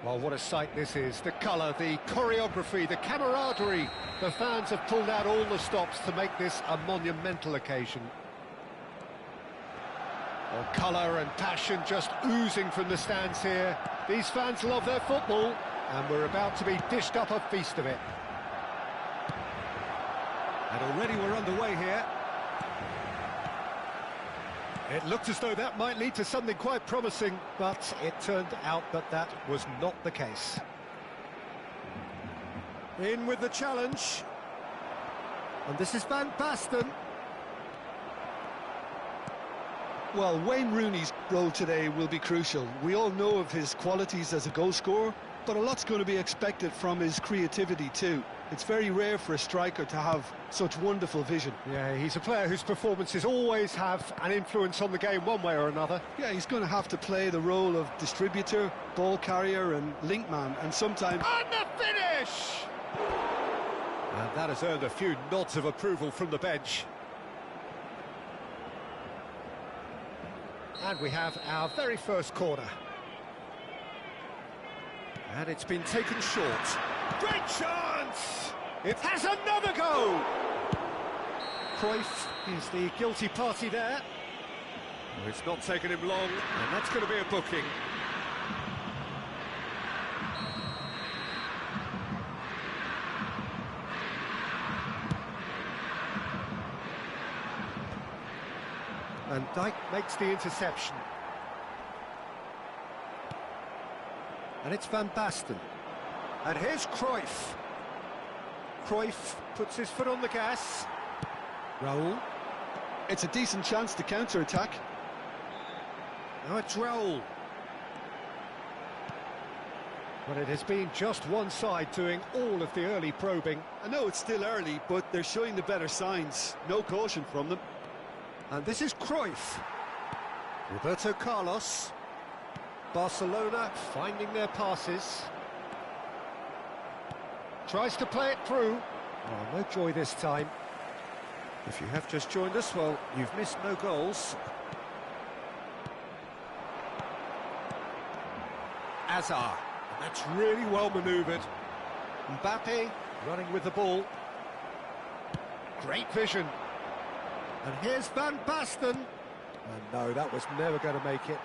Well, what a sight this is. The colour, the choreography, the camaraderie. The fans have pulled out all the stops to make this a monumental occasion. Well, colour and passion just oozing from the stands here. These fans love their football, and we're about to be dished up a feast of it. And already we're underway here. It looked as though that might lead to something quite promising, but it turned out that that was not the case. In with the challenge. And this is Van Basten. Well, Wayne Rooney's role today will be crucial. We all know of his qualities as a goal scorer, but a lot's going to be expected from his creativity too. It's very rare for a striker to have such wonderful vision. Yeah, he's a player whose performances always have an influence on the game one way or another. Yeah, he's going to have to play the role of distributor, ball carrier and link man, and sometimes... And the finish! And that has earned a few nods of approval from the bench. And we have our very first corner. And it's been taken short. Great chance! It has another go! Cruyff is the guilty party there. Oh, it's not taken him long, and that's going to be a booking. And Dijk makes the interception. And it's Van Basten. And here's Cruyff. Cruyff puts his foot on the gas. Raul. It's a decent chance to counter-attack. Now it's Raul. But it has been just one side doing all of the early probing. I know it's still early, but they're showing the better signs. No caution from them. And this is Cruyff. Roberto Carlos. Barcelona finding their passes. Tries to play it through. Oh, no joy this time. If you have just joined us, well, you've missed no goals. Hazard. That's really well manoeuvred. Mbappe running with the ball. Great vision. And here's Van Basten. And no, that was never going to make it.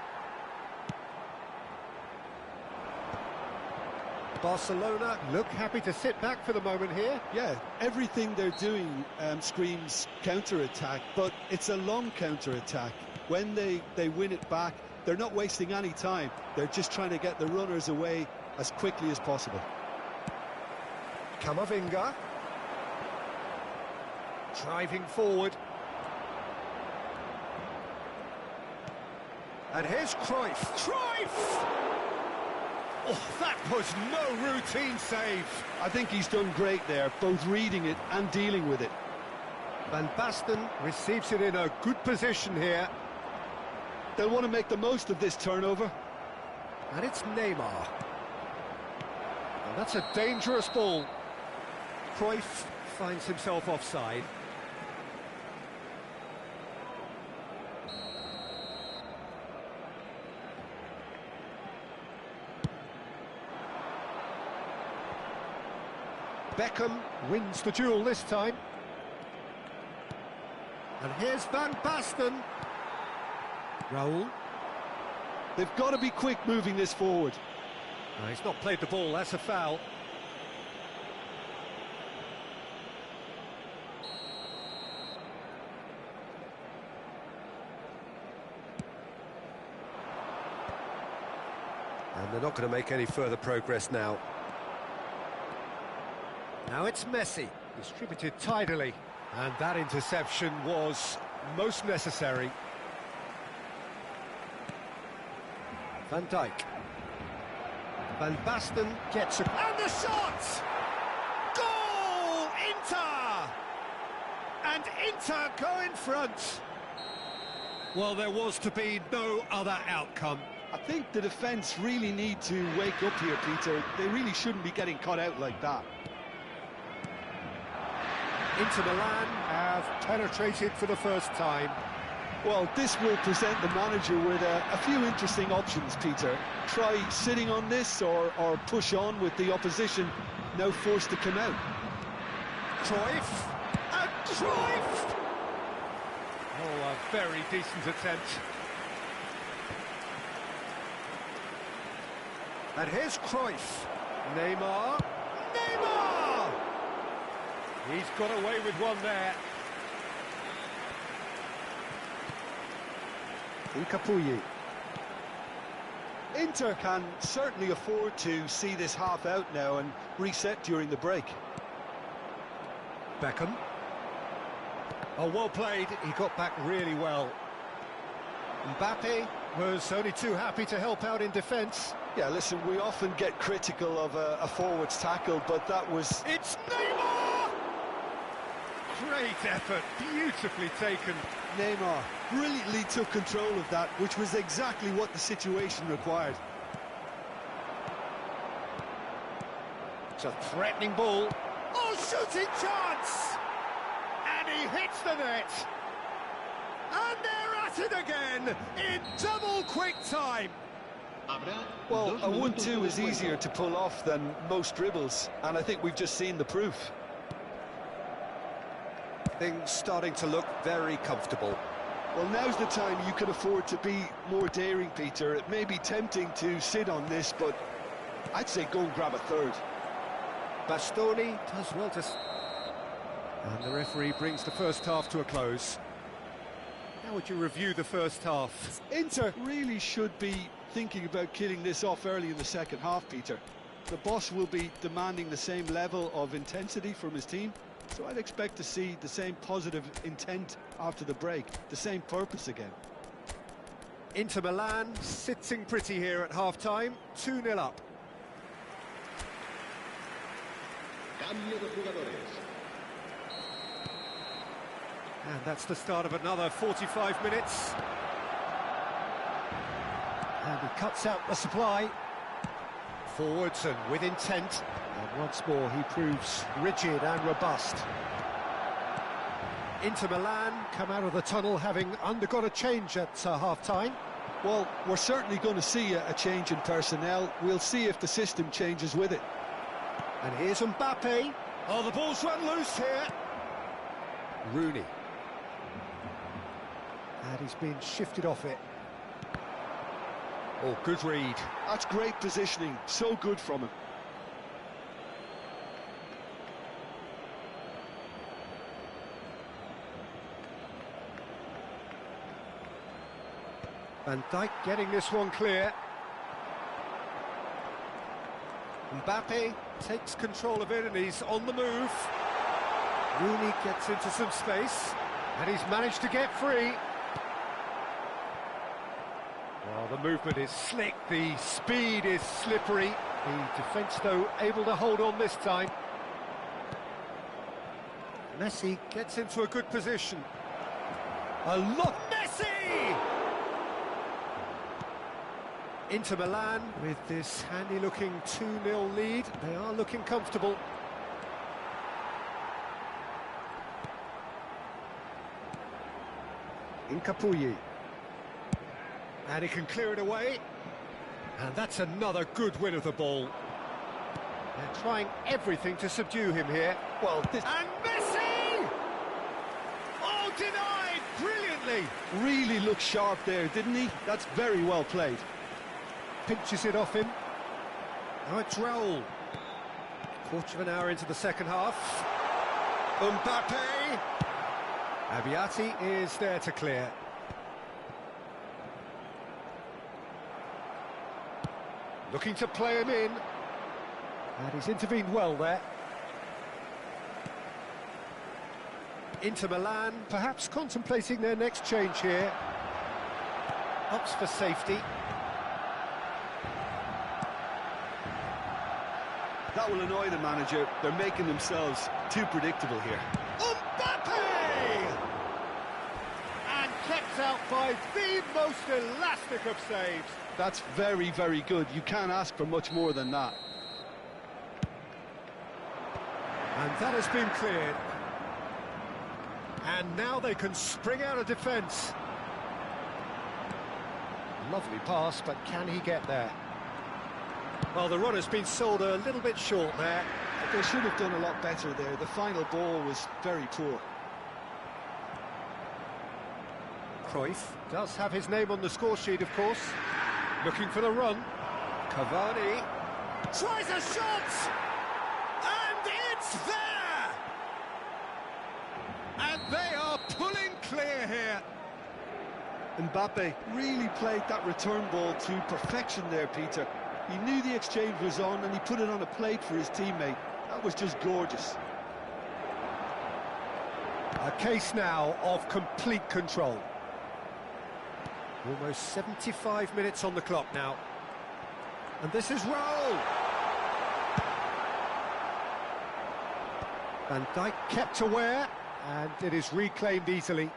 Barcelona look happy to sit back for the moment here. Yeah, everything they're doing screams counter-attack, but it's a long counter-attack. When they win it back, they're not wasting any time. They're just trying to get the runners away as quickly as possible. Camavinga. Driving forward. And here's Cruyff. Cruyff! Oh, that was no routine save. I think he's done great there, both reading it and dealing with it. Van Basten receives it in a good position here. They'll want to make the most of this turnover. And it's Neymar. And that's a dangerous ball. Cruyff finds himself offside. Beckham wins the duel this time. And here's Van Basten. Raul. They've got to be quick moving this forward. No, he's not played the ball, that's a foul. And they're not going to make any further progress now. Now it's Messi, distributed tidily, and that interception was most necessary. Van Dijk. Van Basten gets it, and the shot! Goal! Inter! And Inter go in front. Well, there was to be no other outcome. I think the defence really need to wake up here, Peter. They really shouldn't be getting caught out like that. Inter Milan have penetrated for the first time. Well, this will present the manager with a few interesting options, Peter. Try sitting on this or push on with the opposition now forced to come out. Cruyff, and Cruyff! Oh, a very decent attempt. And here's Cruyff. Neymar. Neymar! He's got away with one there. Capuyi. Inter can certainly afford to see this half out now and reset during the break. Beckham. Oh, well played. He got back really well. Mbappe was only too happy to help out in defence. Yeah, listen, we often get critical of a forward's tackle, but that was... It's Neymar! Great effort, beautifully taken. Neymar brilliantly took control of that, which was exactly what the situation required. It's a threatening ball. Oh, shooting chance! And he hits the net. And they're at it again in double quick time. Well, a 1-2 is easier to pull off than most dribbles, and I think we've just seen the proof. Things starting to look very comfortable. Well, now's the time you can afford to be more daring, Peter. It may be tempting to sit on this, but I'd say go and grab a third. Bastoni does well to... And the referee brings the first half to a close. How would you review the first half? Inter really should be thinking about killing this off early in the second half, Peter. The boss will be demanding the same level of intensity from his team, so I'd expect to see the same positive intent after the break, the same purpose again. Inter Milan sitting pretty here at half-time, 2-0 up. And that's the start of another 45 minutes. And he cuts out the supply. Forwards and with intent. And once more he proves rigid and robust. Inter Milan come out of the tunnel having undergone a change at half-time. Well, we're certainly going to see a change in personnel. We'll see if the system changes with it. And here's Mbappe. Oh, the ball's run loose here. Rooney. And he's been shifted off it. Oh, good read. That's great positioning. So good from him. Van Dijk getting this one clear. Mbappe takes control of it and he's on the move. Rooney gets into some space and he's managed to get free. Well, the movement is slick, the speed is slippery. The defence, though, able to hold on this time. Messi gets into a good position. A lot, Messi! Inter Milan with this handy-looking 2-0 lead. They are looking comfortable. Capuyi. And he can clear it away. And that's another good win of the ball. They're trying everything to subdue him here. Well, this... And Messi! Oh, denied brilliantly! Really looked sharp there, didn't he? That's very well played. Pinches it off him. Now it's Raul. Quarter of an hour into the second half. Mbappe! Abiati is there to clear. Looking to play him in. And he's intervened well there. Inter Milan perhaps contemplating their next change here. Ups for safety. That will annoy the manager. They're making themselves too predictable here. Mbappe! And kept out by the most elastic of saves. That's very, very good. You can't ask for much more than that. And that has been cleared. And now they can spring out of defence. Lovely pass, but can he get there? Well, the run has been sold a little bit short there. They should have done a lot better there. The final ball was very poor. Cruyff does have his name on the score sheet, of course. Looking for the run. Cavani tries a shot! And it's there! And they are pulling clear here. Mbappe really played that return ball to perfection there, Peter. He knew the exchange was on and he put it on a plate for his teammate. That was just gorgeous. A case now of complete control. Almost 75 minutes on the clock now. And this is Raul. Van Dijk kept aware, and it is reclaimed easily.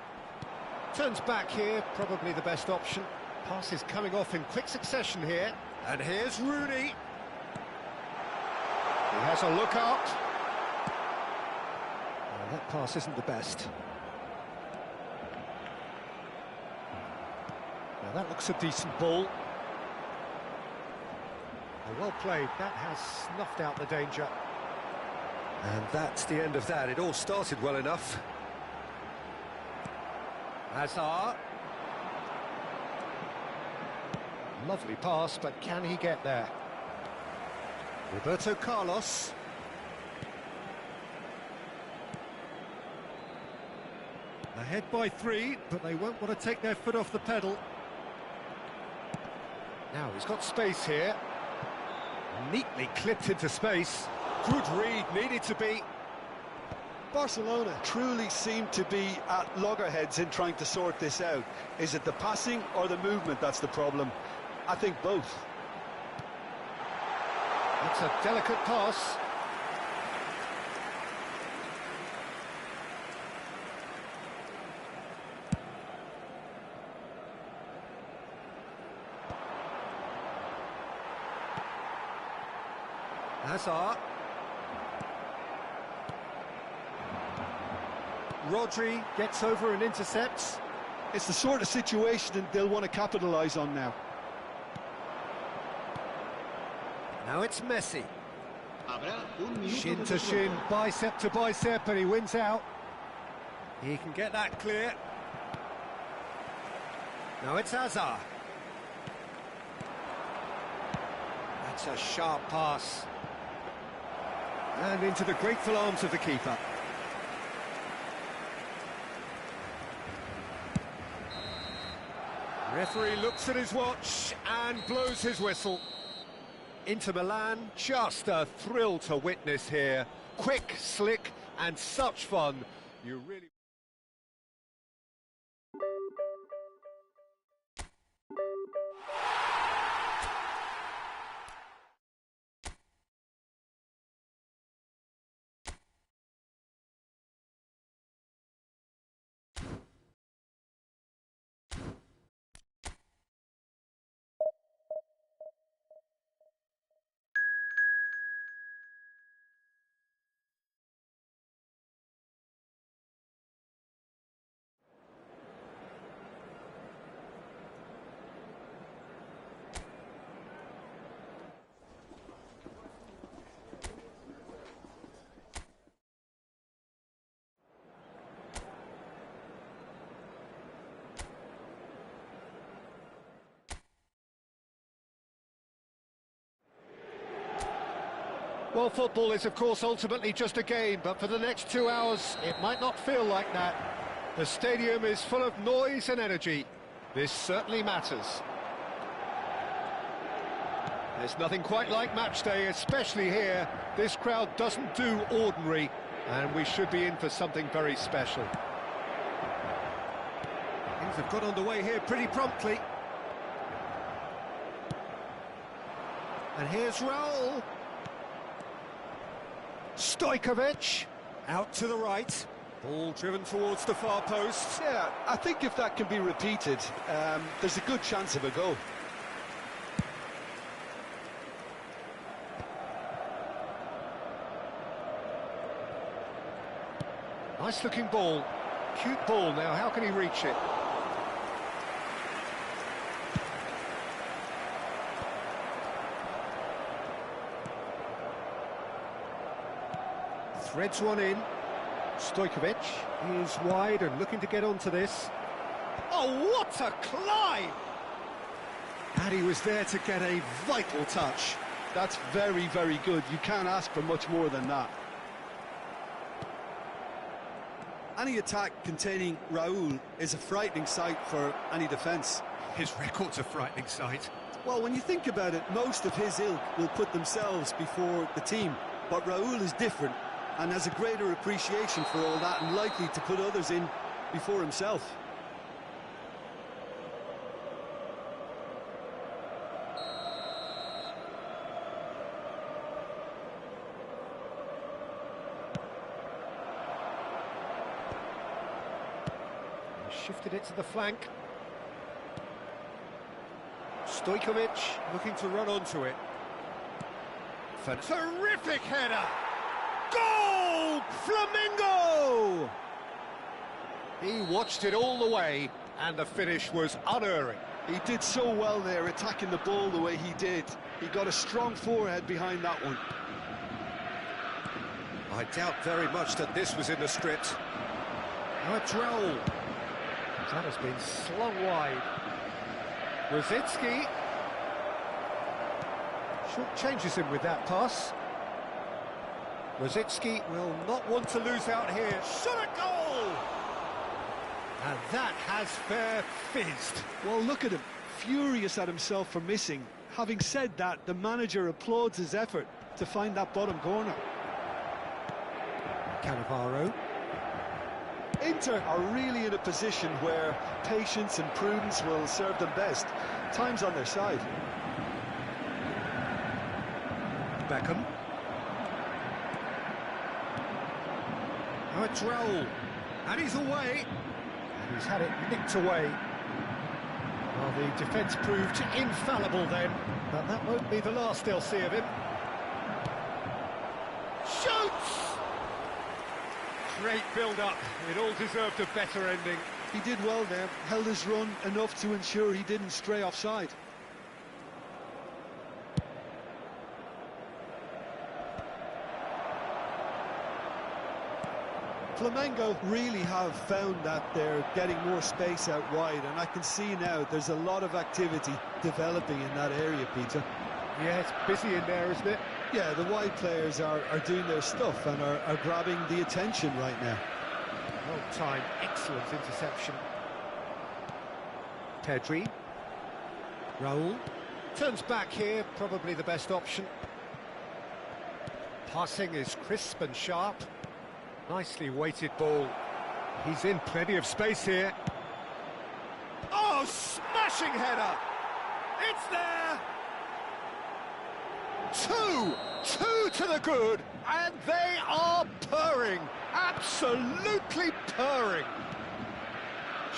Turns back here, probably the best option. Pass is coming off in quick succession here. And here's Rooney. He has a look out. Oh, that pass isn't the best. Now that looks a decent ball. Oh, well played. That has snuffed out the danger. And that's the end of that. It all started well enough. Hazard. Lovely pass, but can he get there? Roberto Carlos. Ahead by 3, but they won't want to take their foot off the pedal. Now he's got space here. Neatly clipped into space. Good read, needed to be. Barcelona truly seem to be at loggerheads in trying to sort this out. Is it the passing or the movement that's the problem? I think both. That's a delicate pass. Hazard. Rodri gets over and intercepts. It's the sort of situation they'll want to capitalise on now. Now it's Messi. Shin to shin, bicep to bicep, and he wins out. He can get that clear. Now it's Hazard. That's a sharp pass. And into the grateful arms of the keeper. Referee looks at his watch and blows his whistle. Inter Milan, just a thrill to witness here. Quick, slick, and such fun. You really... Well, football is, of course, ultimately just a game, but for the next 2 hours, it might not feel like that. The stadium is full of noise and energy. This certainly matters. There's nothing quite like match day, especially here. This crowd doesn't do ordinary, and we should be in for something very special. Things have got underway here pretty promptly. And here's Raul. Stojkovic, out to the right, ball driven towards the far post. Yeah, I think if that can be repeated, there's a good chance of a goal. Nice looking ball, cute ball. Now how can he reach it? Threads one in. Stojkovic is wide and looking to get onto this. Oh, what a climb! And he was there to get a vital touch. That's very, very good. You can't ask for much more than that. Any attack containing Raul is a frightening sight for any defence. His record's a frightening sight. Well, when you think about it, most of his ilk will put themselves before the team. But Raul is different and has a greater appreciation for all that and likely to put others in before himself. Shifted it to the flank. Stojkovic looking to run onto it. Terrific header! Goal! Flamengo! He watched it all the way, and the finish was unerring. He did so well there, attacking the ball the way he did. He got a strong forehead behind that one. I doubt very much that this was in the script. Now it's Raul. That has been slung wide. Rosicki short changes him with that pass. Rosicki will not want to lose out here. Shot a goal! And that has fair fizzed. Well, look at him, furious at himself for missing. Having said that, the manager applauds his effort to find that bottom corner. Cannavaro. Inter are really in a position where patience and prudence will serve them best. Time's on their side. Beckham. Now it's Raul. And he's away. And he's had it nicked away. Well, the defence proved infallible then, but that won't be the last they'll see of him. Shoots! Great build-up. It all deserved a better ending. He did well there, held his run enough to ensure he didn't stray offside. Flamengo really have found that they're getting more space out wide, and I can see now there's a lot of activity developing in that area, Peter. Yeah, it's busy in there, isn't it? Yeah, the wide players are doing their stuff and are grabbing the attention right now. Well timed, excellent interception. Pedri. Raul. Turns back here, probably the best option. Passing is crisp and sharp. Nicely weighted ball. He's in plenty of space here. Oh, smashing header! It's there! Two to the good, and they are purring, absolutely purring.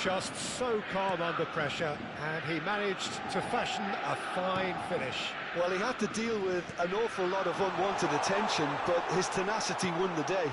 Just so calm under pressure, and he managed to fashion a fine finish. Well, he had to deal with an awful lot of unwanted attention, but his tenacity won the day.